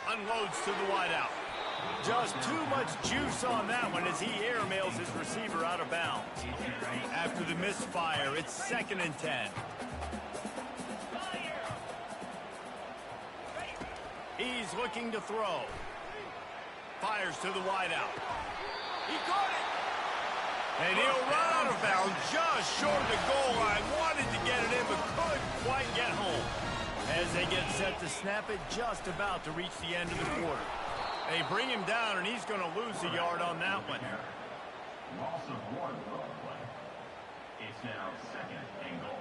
Unloads to the wideout. Just too much juice on that one as he airmails his receiver out of bounds. After the misfire, it's 2nd and 10. He's looking to throw. Fires to the wideout. He caught it. And he'll run out of bounds just short of the goal line. Wanted to get it in, but couldn't quite get home. As they get set to snap it, just about to reach the end of the quarter. They bring him down, and he's going to lose a yard on that one. Loss of 1 play. It's now 2nd and goal.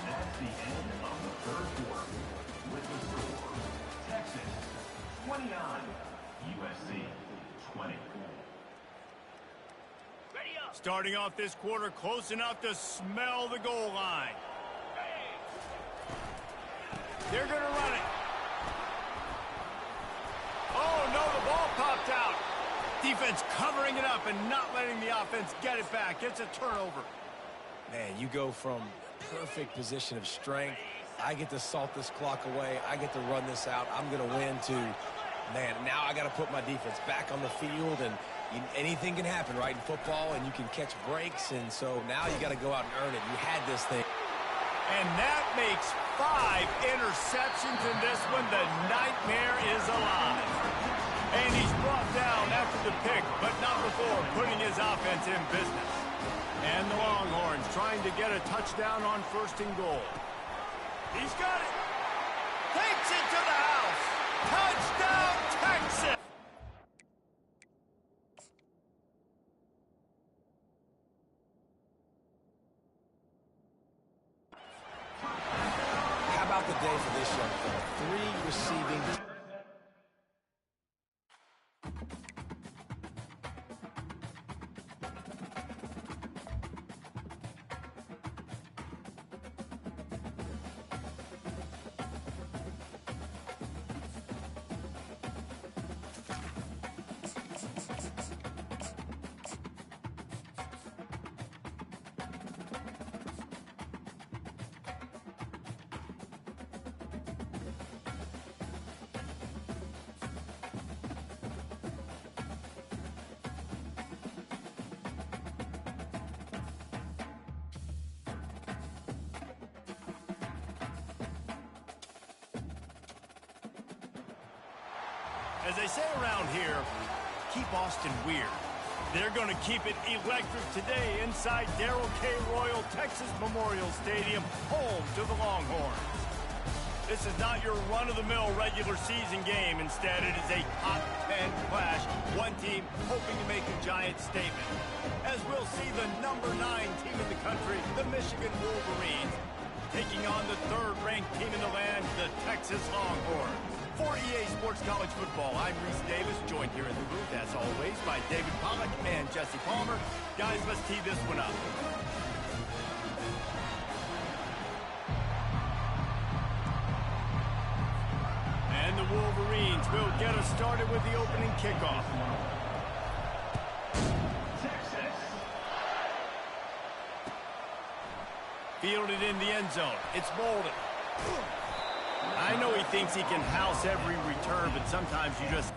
That's the end of the 3rd quarter. With the score, Texas 29, USC 20. Starting off this quarter, close enough to smell the goal line. They're going to run it. Oh, no, the ball popped out. Defense covering it up and not letting the offense get it back. It's a turnover. Man, you go from perfect position of strength. I get to salt this clock away. I get to run this out. I'm going to win to, man, now I got to put my defense back on the field, and anything can happen, right, in football, and you can catch breaks, and so now you got to go out and earn it. You had this thing. And that makes 5 interceptions in this one. The nightmare is alive. And he's brought down after the pick, but not before putting his offense in business. And the Longhorns trying to get a touchdown on 1st and goal. He's got it. Takes it to the house. Touchdown, Texas. How about the day for this young fella? 3 receiving. As they say around here, keep Austin weird. They're going to keep it electric today inside Darrell K. Royal Texas Memorial Stadium, home to the Longhorns. This is not your run-of-the-mill regular season game. Instead, it is a top 10 clash. One team hoping to make a giant statement. As we'll see the number 9 team in the country, the Michigan Wolverines, taking on the third-ranked team in the land, the Texas Longhorns. For EA Sports College Football, I'm Reese Davis, joined here in the booth, as always, by David Pollack and Jesse Palmer. Guys, let's tee this one up. And the Wolverines will get us started with the opening kickoff. Fielded in the end zone. It's Bolden. I know he thinks he can house every return, but sometimes you just...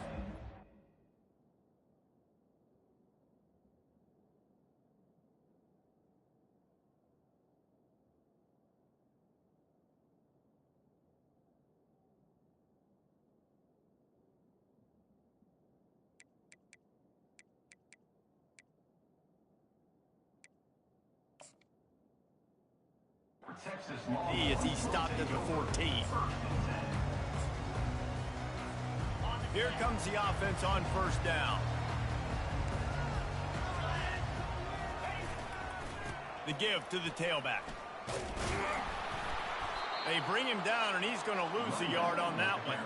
As he stopped at the 14. Here comes the offense on first down. The give to the tailback. They bring him down, and he's going to lose a yard on that one.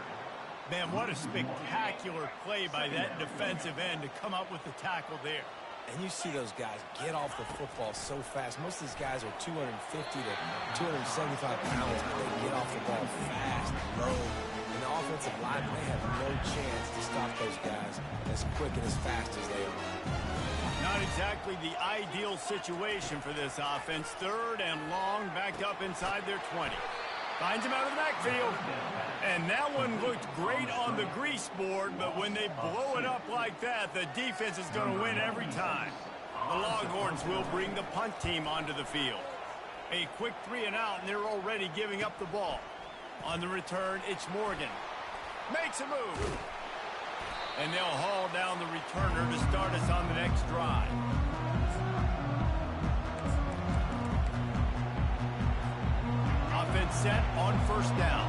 Man, what a spectacular play by that defensive end to come up with the tackle there. And you see those guys get off the football so fast. Most of these guys are 250 to 275 pounds, but they get off the ball fast, low. And the offensive line, they have no chance to stop those guys as quick and as fast as they are. Not exactly the ideal situation for this offense. Third and long, backed up inside their 20. Finds him out of the backfield. And that one looked great on the grease board, but when they blow it up like that, the defense is going to win every time. The Longhorns will bring the punt team onto the field. A quick 3 and out, and they're already giving up the ball. On the return, it's Morgan. Makes a move. And they'll haul down the returner to start us on the next drive. Offense set on first down.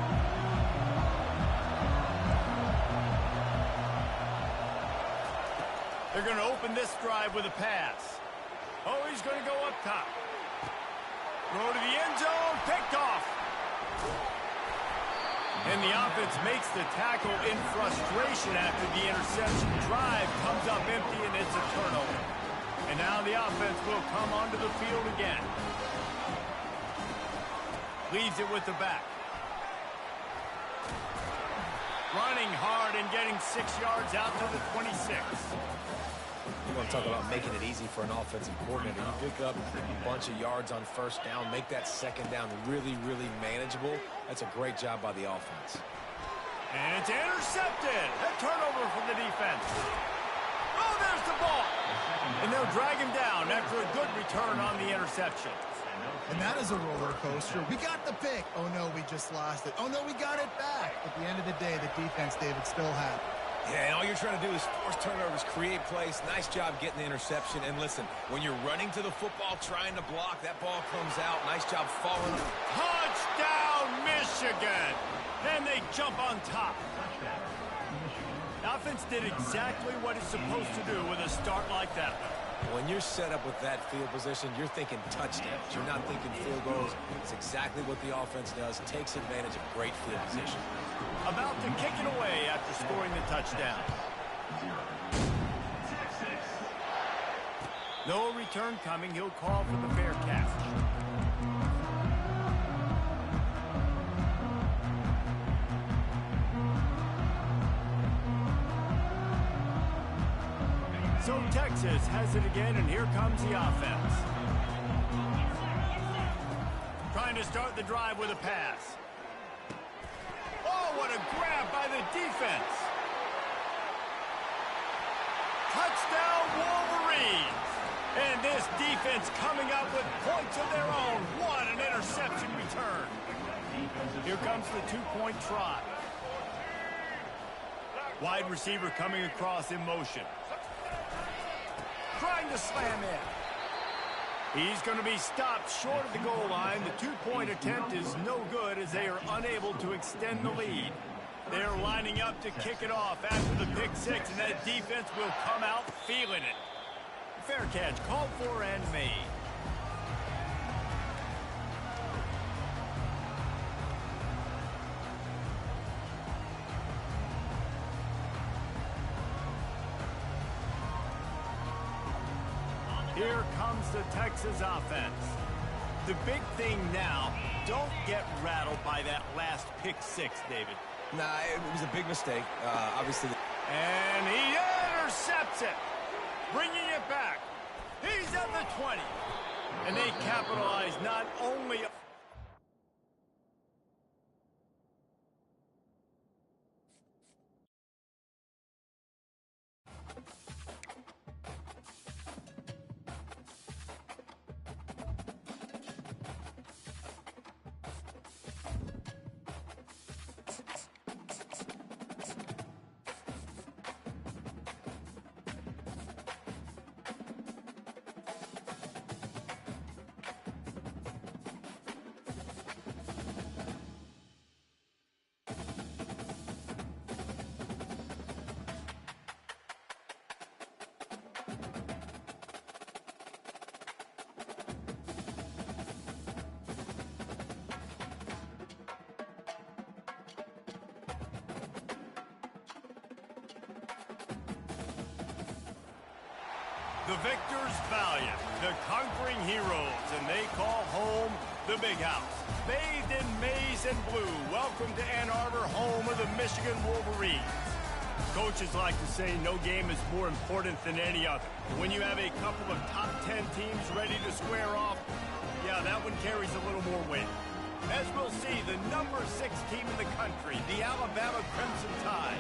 They're going to open this drive with a pass. Oh, he's going to go up top. Throw to the end zone, picked off. And the offense makes the tackle in frustration after the interception. Drive comes up empty, and it's a turnover. And now the offense will come onto the field again. Leaves it with the back. Running hard and getting 6 yards out to the 26. You want to talk about making it easy for an offensive coordinator. You pick up a bunch of yards on first down, make that second down really, really manageable. That's a great job by the offense. And it's intercepted. A turnover from the defense. Oh, there's the ball. And they'll drag him down after a good return on the interception. And that is a roller coaster. We got the pick. Oh, no, we just lost it. Oh, no, we got it back. At the end of the day, the defense, David, still had it. Yeah, and all you're trying to do is force turnovers, create plays. Nice job getting the interception. And listen, when you're running to the football, trying to block, that ball comes out. Nice job following. Touchdown, Michigan! And they jump on top. The offense did exactly what it's supposed to do with a start like that. When you're set up with that field position, you're thinking touchdowns. You're not thinking field goals. It's exactly what the offense does. Takes advantage of great field position. About to kick it away after scoring the touchdown. No return coming. He'll call for the fair catch. So Texas has it again, and here comes the offense. Trying to start the drive with a pass. Oh, what a grab by the defense. Touchdown, Wolverines. And this defense coming up with points of their own. What an interception return. Here comes the two-point try. Wide receiver coming across in motion. Trying to slam in. He's going to be stopped short of the goal line. The two-point attempt is no good as they are unable to extend the lead. They're lining up to kick it off after the pick six, and that defense will come out feeling it. Fair catch called for and made. Here comes the Texas offense. The big thing now, don't get rattled by that last pick six, David. Nah, it was a big mistake. Obviously. And he intercepts it, bringing it back. He's at the 20. And they capitalize not only... The victors valiant, the conquering heroes, and they call home the Big House. Bathed in maize and blue, welcome to Ann Arbor, home of the Michigan Wolverines. Coaches like to say no game is more important than any other. When you have a couple of top 10 teams ready to square off, yeah, that one carries a little more weight. As we'll see, the number 6 team in the country, the Alabama Crimson Tide,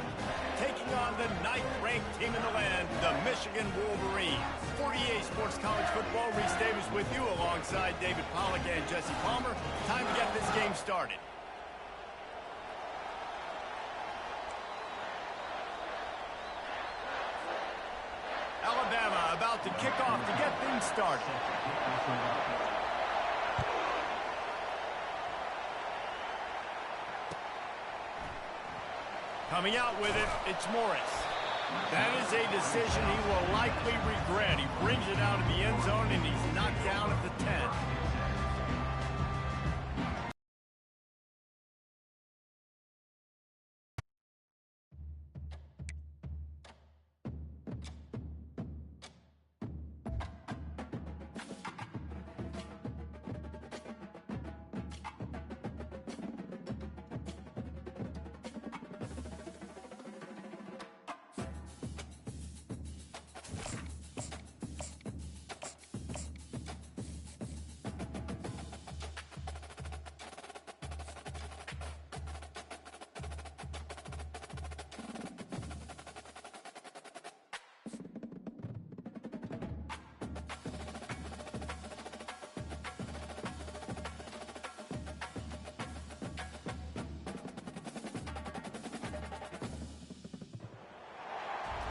taking on the 9th-ranked team in the land, the Michigan Wolverines. 48 Sports College Football, Reese Davis with you alongside David Pollack and Jesse Palmer. Time to get this game started. Alabama about to kick off to get things started. Coming out with it, it's Morris. That is a decision he will likely regret. He brings it out of the end zone, and he's knocked down at the 10.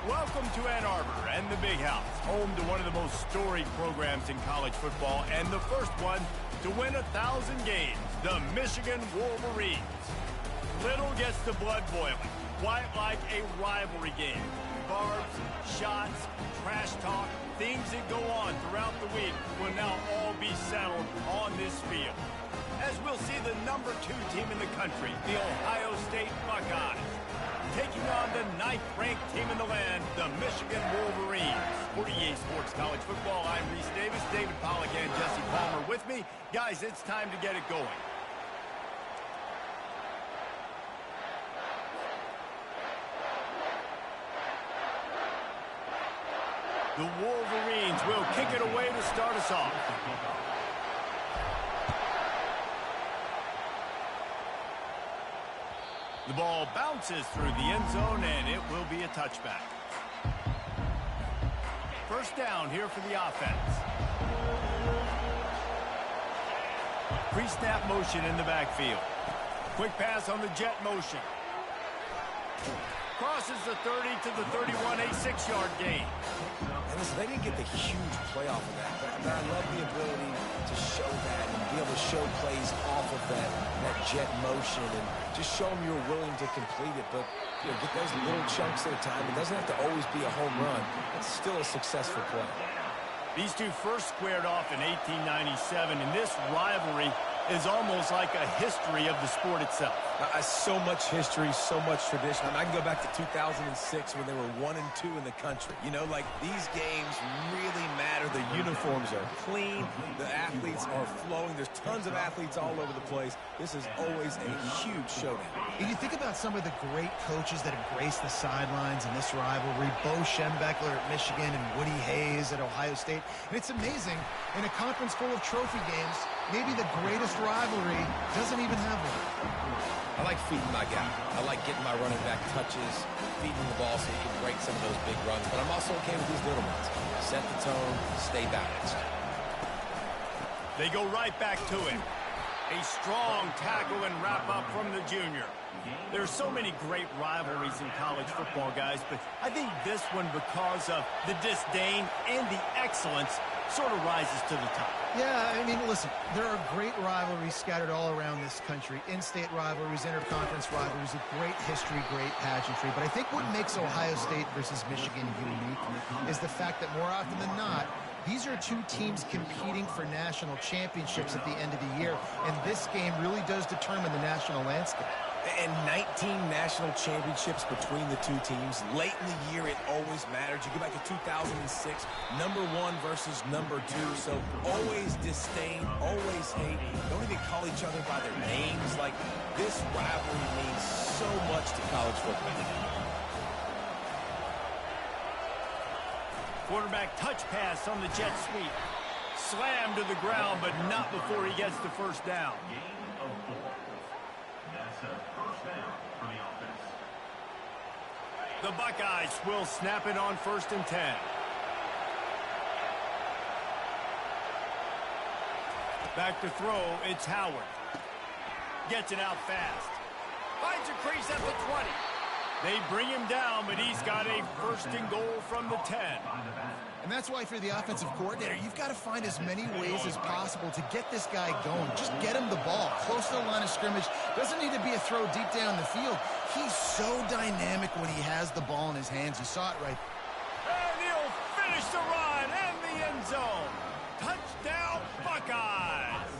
Welcome to Ann Arbor and the Big House, home to one of the most storied programs in college football and the first one to win 1,000 games, the Michigan Wolverines. Little gets the blood boiling, quite like a rivalry game. Barbs, shots, trash talk, things that go on throughout the week will now all be settled on this field. As we'll see the number 2 team in the country, the Ohio State Buckeyes, taking on the 9th-ranked team in the land, the Michigan Wolverines. 48 Sports College Football, I'm Reese Davis, David Pollack and Jesse Palmer with me. Guys, it's time to get it going. The Wolverines will kick it away to start us off. The ball bounces through the end zone, and it will be a touchback. First down here for the offense. Pre-snap motion in the backfield. Quick pass on the jet motion. Crosses the 30 to the 31, a 6-yard gain. And listen, they didn't get the huge play off of that, but I love the ability to show that and be able to show plays off of that jet motion and just show them you're willing to complete it. But get those little chunks at a time. It doesn't have to always be a home run. It's still a successful play. These two first squared off in 1897, and this rivalry is almost like a history of the sport itself. So much history, so much tradition. I can go back to 2006 when they were 1-2 in the country. You know, like, these games really matter. The uniforms are clean. The athletes are flowing. There's tons of athletes all over the place. This is always a huge showdown. And you think about some of the great coaches that have graced the sidelines in this rivalry, Bo Schembechler at Michigan and Woody Hayes at Ohio State. And it's amazing, in a conference full of trophy games, maybe the greatest rivalry doesn't even have one. I like feeding my guy. I like getting my running back touches, feeding the ball so he can break some of those big runs. But I'm also okay with these little ones. Set the tone, stay balanced. They go right back to it. A strong tackle and wrap up from the junior. There's so many great rivalries in college football, guys, but I think this one, because of the disdain and the excellence, sort of rises to the top. Yeah, I mean, listen, there are great rivalries scattered all around this country. In-state rivalries, interconference rivalries, a great history, great pageantry. But I think what makes Ohio State versus Michigan unique is the fact that more often than not, these are two teams competing for national championships at the end of the year, and this game really does determine the national landscape. And 19 national championships between the two teams. Late in the year, it always mattered. You go back to 2006, number 1 versus number 2. So always disdain, always hate. Don't even call each other by their names. Like, this rivalry means so much to college football. Quarterback touch pass on the jet sweep. Slammed to the ground, but not before he gets the first down. Gain of 4. That's a first down for the offense. The Buckeyes will snap it on 1st and 10. Back to throw, it's Howard. Gets it out fast. Finds a crease at the 20. They bring him down, but he's got a 1st and goal from the 10. And that's why, if you're the offensive coordinator, you've got to find as many ways as possible to get this guy going. Just get him the ball close to the line of scrimmage. Doesn't need to be a throw deep down the field. He's so dynamic when he has the ball in his hands. You saw it right. And he'll finish the run and the end zone. Touchdown, Buckeyes!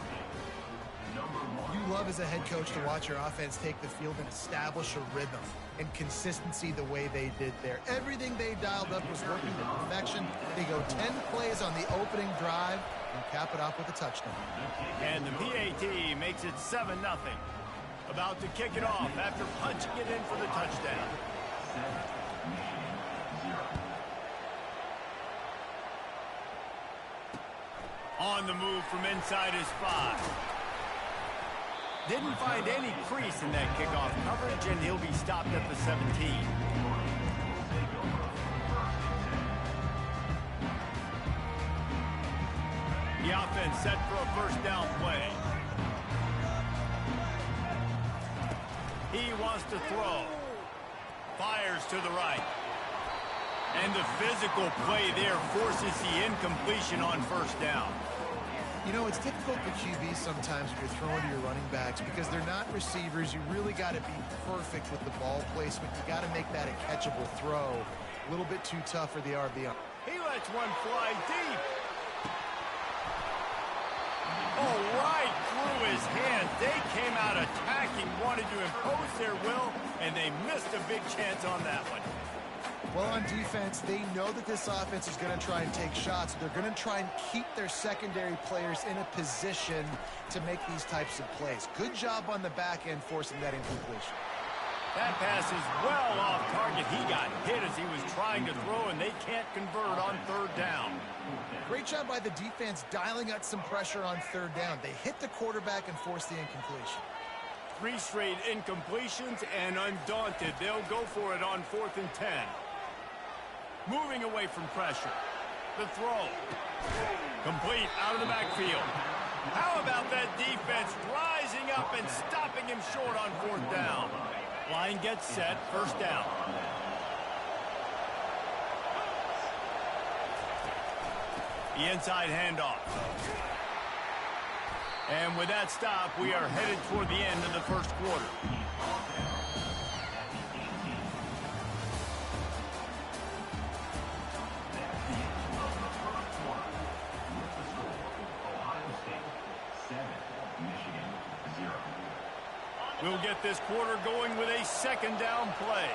You love, as a head coach, to watch your offense take the field and establish a rhythm and consistency the way they did there. Everything they dialed up was working to perfection. They go 10 plays on the opening drive and cap it off with a touchdown. And the PAT makes it 7-0. About to kick it off after punching it in for the touchdown. On the move from inside his 5. Didn't find any crease in that kickoff coverage, and he'll be stopped at the 17. The offense set for a 1st down play. He wants to throw. Fires to the right. And the physical play there forces the incompletion on 1st down. You know, it's difficult for QBs sometimes if you're throwing to your running backs because they're not receivers. You really got to be perfect with the ball placement. You got to make that a catchable throw. A little bit too tough for the RB. He lets one fly deep. Oh, right through his hands. They came out attacking, wanted to impose their will, and they missed a big chance on that one. Well, on defense, they know that this offense is going to try and take shots. They're going to try and keep their secondary players in a position to make these types of plays. Good job on the back end forcing that incompletion. That pass is well off target. He got hit as he was trying to throw, and they can't convert on 3rd down. Great job by the defense dialing out some pressure on 3rd down. They hit the quarterback and forced the incompletion. 3 straight incompletions, and undaunted, they'll go for it on 4th and 10. Moving away from pressure. The throw. Complete out of the backfield. How about that defense rising up and stopping him short on 4th down? Line gets set, 1st down. The inside handoff. And with that stop, we are headed toward the end of the 1st quarter. Ohio State 7, Michigan We'll get this quarter going with a second down play.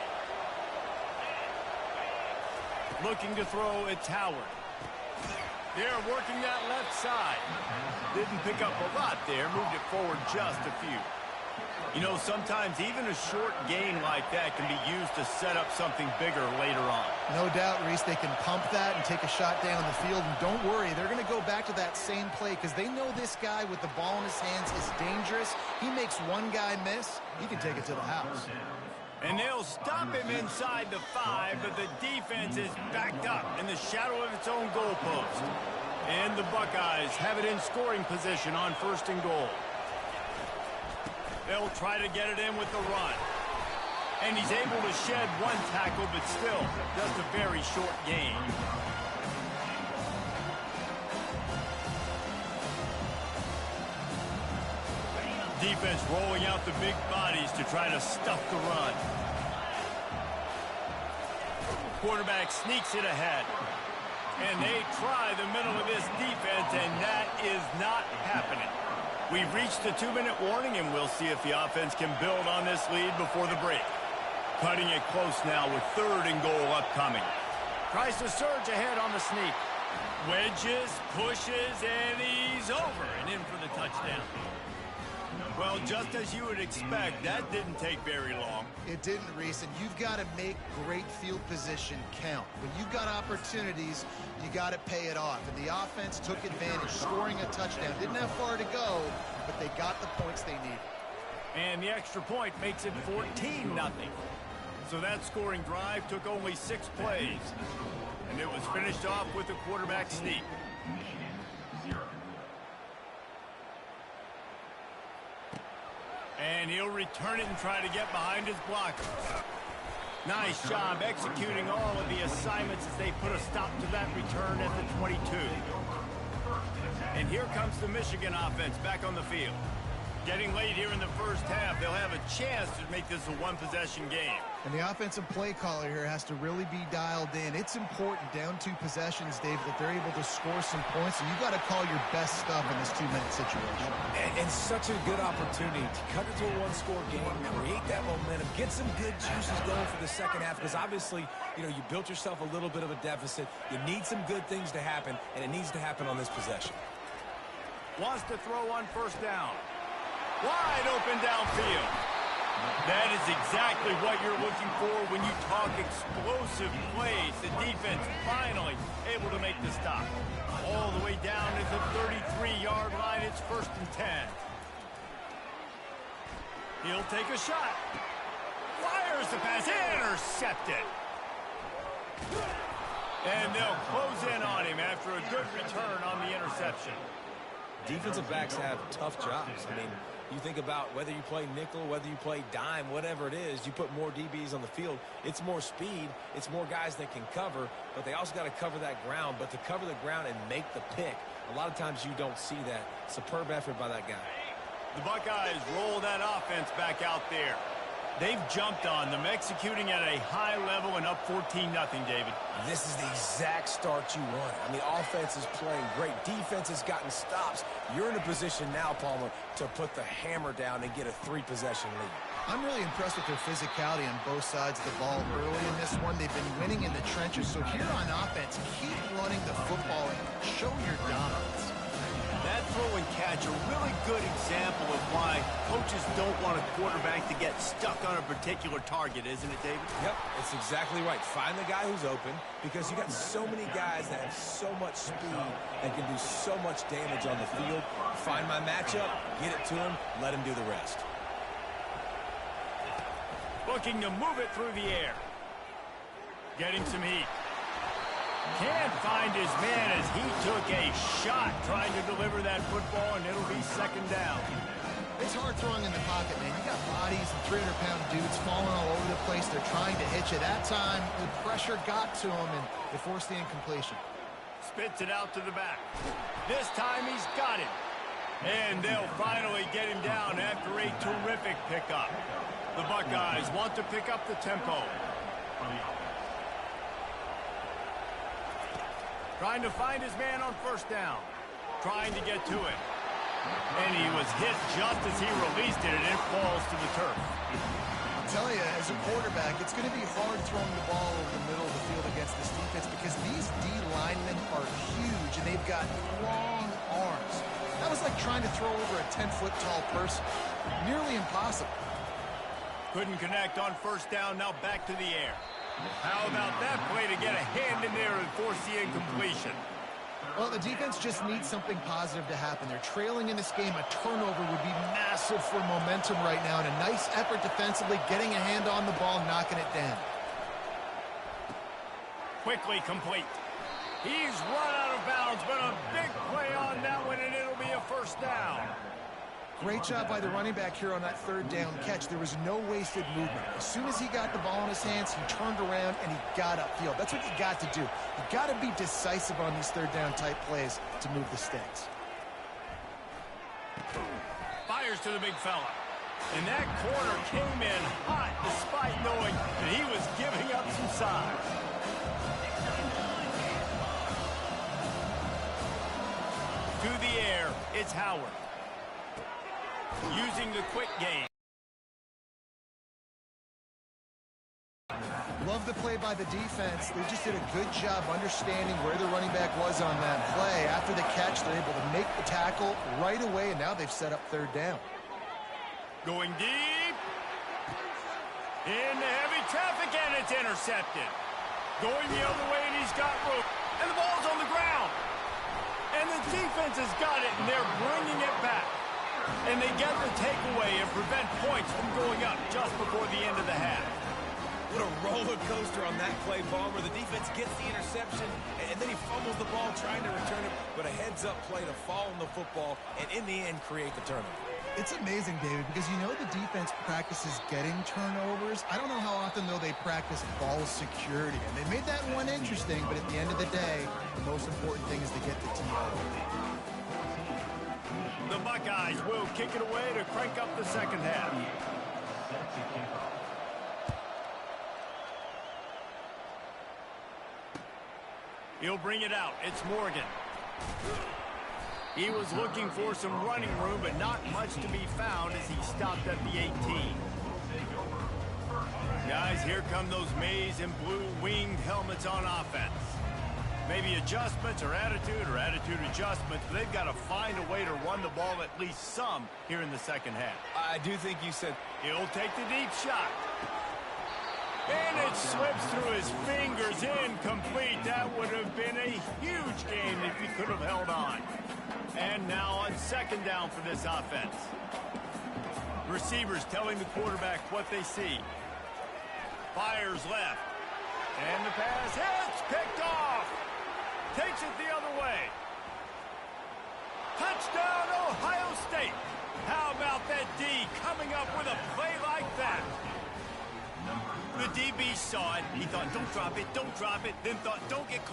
Looking to throw, it's Howard. They're working that left side. Didn't pick up a lot there. Moved it forward just a few. You know, sometimes even a short gain like that can be used to set up something bigger later on. No doubt, Reese, they can pump that and take a shot down the field. And don't worry, they're going to go back to that same play because they know this guy with the ball in his hands is dangerous. He makes one guy miss, he can take it to the house. And they'll stop him inside the 5, but the defense is backed up in the shadow of its own goalpost. And the Buckeyes have it in scoring position on 1st and goal. They'll try to get it in with the run. And he's able to shed one tackle, but still just a very short gain. Defense rolling out the big bodies to try to stuff the run. Quarterback sneaks it ahead. And they try the middle of this defense, and that is not happening. We've reached the 2-minute warning, and we'll see if the offense can build on this lead before the break. Cutting it close now with 3rd and goal upcoming. Tries to surge ahead on the sneak. Wedges, pushes, and he's over and in for the touchdown. Well, just as you would expect, that didn't take very long. It didn't, Reese, and you've got to make great field position count. When you've got opportunities, you got to pay it off. And the offense took advantage, scoring a touchdown. Didn't have far to go, but they got the points they needed. And the extra point makes it 14-0. So that scoring drive took only 6 plays. And it was finished off with a quarterback sneak. And he'll return it and try to get behind his blocker. Nice job executing all of the assignments as they put a stop to that return at the 22. And here comes the Michigan offense back on the field. Getting late here in the first half, they'll have a chance to make this a one-possession game. And the offensive play caller here has to really be dialed in. It's important down 2 possessions, Dave, that they're able to score some points. And you got to call your best stuff in this 2-minute situation. And such a good opportunity to cut it to a 1-score game, create that momentum, get some good juices going for the second half. Because obviously, you know, you built yourself a little bit of a deficit. You need some good things to happen, and it needs to happen on this possession. Wants to throw on 1st down. Wide open downfield. That is exactly what you're looking for when you talk explosive plays. The defense finally able to make the stop. All the way down to the 33-yard line. It's 1st and 10. He'll take a shot. Fires the pass. Intercepted. And they'll close in on him after a good return on the interception. Defensive backs have tough jobs. I mean, you think about whether you play nickel, whether you play dime, whatever it is, you put more DBs on the field. It's more speed. It's more guys that can cover, but they also got to cover that ground. But to cover the ground and make the pick, a lot of times you don't see that. Superb effort by that guy. The Buckeyes roll that offense back out there. They've jumped on them, executing at a high level and up 14-0, David. This is the exact start you want. I mean, offense is playing great. Defense has gotten stops. You're in a position now, Palmer, to put the hammer down and get a 3-possession lead. I'm really impressed with their physicality on both sides of the ball early in this one. They've been winning in the trenches. So here on offense, keep running the football and show your dominance. That throw and catch, a really good example of why coaches don't want a quarterback to get stuck on a particular target, isn't it, David? Yep, it's exactly right. Find the guy who's open because you got so many guys that have so much speed that can do so much damage on the field. Find my matchup, get it to him, let him do the rest. Looking to move it through the air. Getting some heat. Can't find his man as he took a shot trying to deliver that football, and it'll be 2nd down. It's hard throwing in the pocket, man. You got bodies and 300-pound dudes falling all over the place. They're trying to hit you. That time, the pressure got to him, and they forced the incompletion. Spits it out to the back. This time he's got it. And they'll finally get him down after a terrific pickup. The Buckeyes want to pick up the tempo. Trying to find his man on 1st down. Trying to get to it. And he was hit just as he released it, and it falls to the turf. I tell you, as a quarterback, it's going to be hard throwing the ball over the middle of the field against this defense because these D linemen are huge, and they've got long arms. That was like trying to throw over a 10-foot tall person. Nearly impossible. Couldn't connect on first down, now back to the air. How about that play to get a hand in there and force the incompletion? Well, the defense just needs something positive to happen. They're trailing in this game. A turnover would be massive for momentum right now, and a nice effort defensively, getting a hand on the ball, knocking it down. Quickly complete. He's run out of bounds, but a big play on that one, and it'll be a first down. Great job by the running back here on that third down catch. There was no wasted movement. As soon as he got the ball in his hands, he turned around and he got upfield. That's what you got to do. You got to be decisive on these third down type plays to move the sticks. Fires to the big fella. And that corner came in hot despite knowing that he was giving up some size. To the air, it's Howard. Using the quick game. Love the play by the defense. They just did a good job understanding where the running back was on that play. After the catch, they're able to make the tackle right away, and now they've set up third down. Going deep. Into heavy traffic, and it's intercepted. Going the other way, and he's got room. And the ball's on the ground. And the defense has got it, and they're bringing it back. And they get the takeaway and prevent points from going up just before the end of the half. What a roller coaster on that play, Bomber. The defense gets the interception, and then he fumbles the ball trying to return it, but a heads-up play to fall on the football, and in the end, create the turnover. It's amazing, David, because you know the defense practices getting turnovers. I don't know how often, though, they practice ball security. And they made that one interesting, but at the end of the day, the most important thing is to get the TO. The Buckeyes will kick it away to crank up the second half. He'll bring it out. It's Morgan. He was looking for some running room, but not much to be found as he stopped at the 18. Guys, here come those maize and blue winged helmets on offense. Maybe adjustments or attitude adjustments, but they've got to find a way to run the ball at least some here in the second half. I do think you said... He'll take the deep shot. And it slips through his fingers, incomplete. That would have been a huge gain if he could have held on. And now on second down for this offense. Receivers telling the quarterback what they see. Fires left. And the pass hits, picked off. Takes it the other way. Touchdown, Ohio State. How about that D coming up with a play like that? The DB saw it. He thought, don't drop it. Then thought, don't get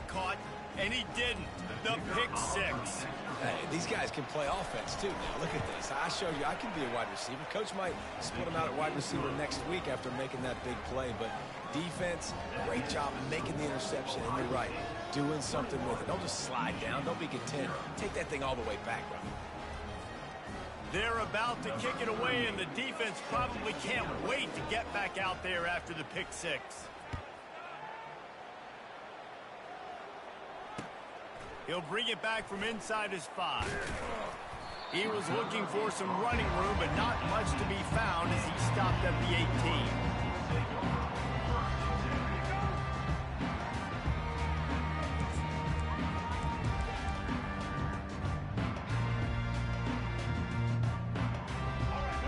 caught. And he didn't. The pick six. Hey, these guys can play offense, too. Now, look at this. I showed you I can be a wide receiver. Coach might split him out at wide receiver next week after making that big play. But defense, great job making the interception. And you're right, doing something with it. Don't just slide down. Don't be content. Take that thing all the way back, bro. They're about to kick it away, and the defense probably can't wait to get back out there after the pick six. He'll bring it back from inside his 5. He was looking for some running room, but not much to be found as he stopped at the 18.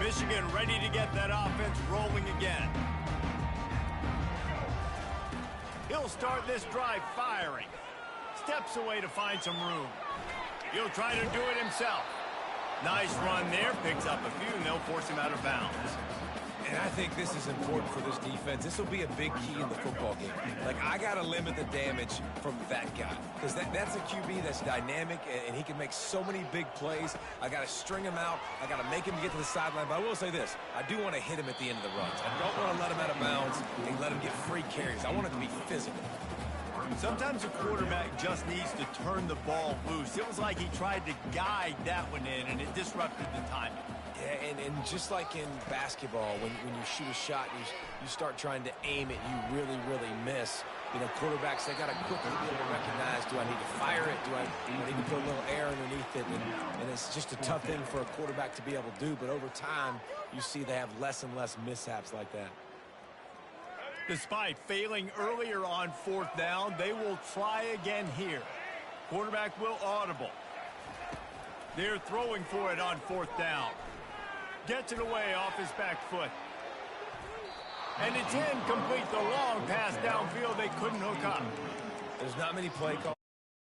Michigan ready to get that offense rolling again. He'll start this drive firing. Steps away to find some room. He'll try to do it himself. Nice run there. Picks up a few, and they'll force him out of bounds. And I think this is important for this defense. This will be a big key in the football game. Like, I got to limit the damage from that guy. Because that's a QB that's dynamic, and he can make so many big plays. I got to string him out. I got to make him get to the sideline. But I will say this. I do want to hit him at the end of the runs. I don't want to let him out of bounds and let him get free carries. I want it to be physical. Sometimes a quarterback just needs to turn the ball loose. It was like he tried to guide that one in, and it disrupted the timing. Yeah, and just like in basketball, when you shoot a shot, you start trying to aim it, you really, really miss. You know, quarterbacks, they got to quickly be able to recognize, do I need to fire it? Do I need to put a little air underneath it? And it's just a tough thing for a quarterback to be able to do. But over time, you see they have less and less mishaps like that. Despite failing earlier on 4th down, they will try again here. Quarterback will audible. They're throwing for it on 4th down. Gets it away off his back foot. And it's incomplete. The long pass downfield, they couldn't hook up. There's not many play calls.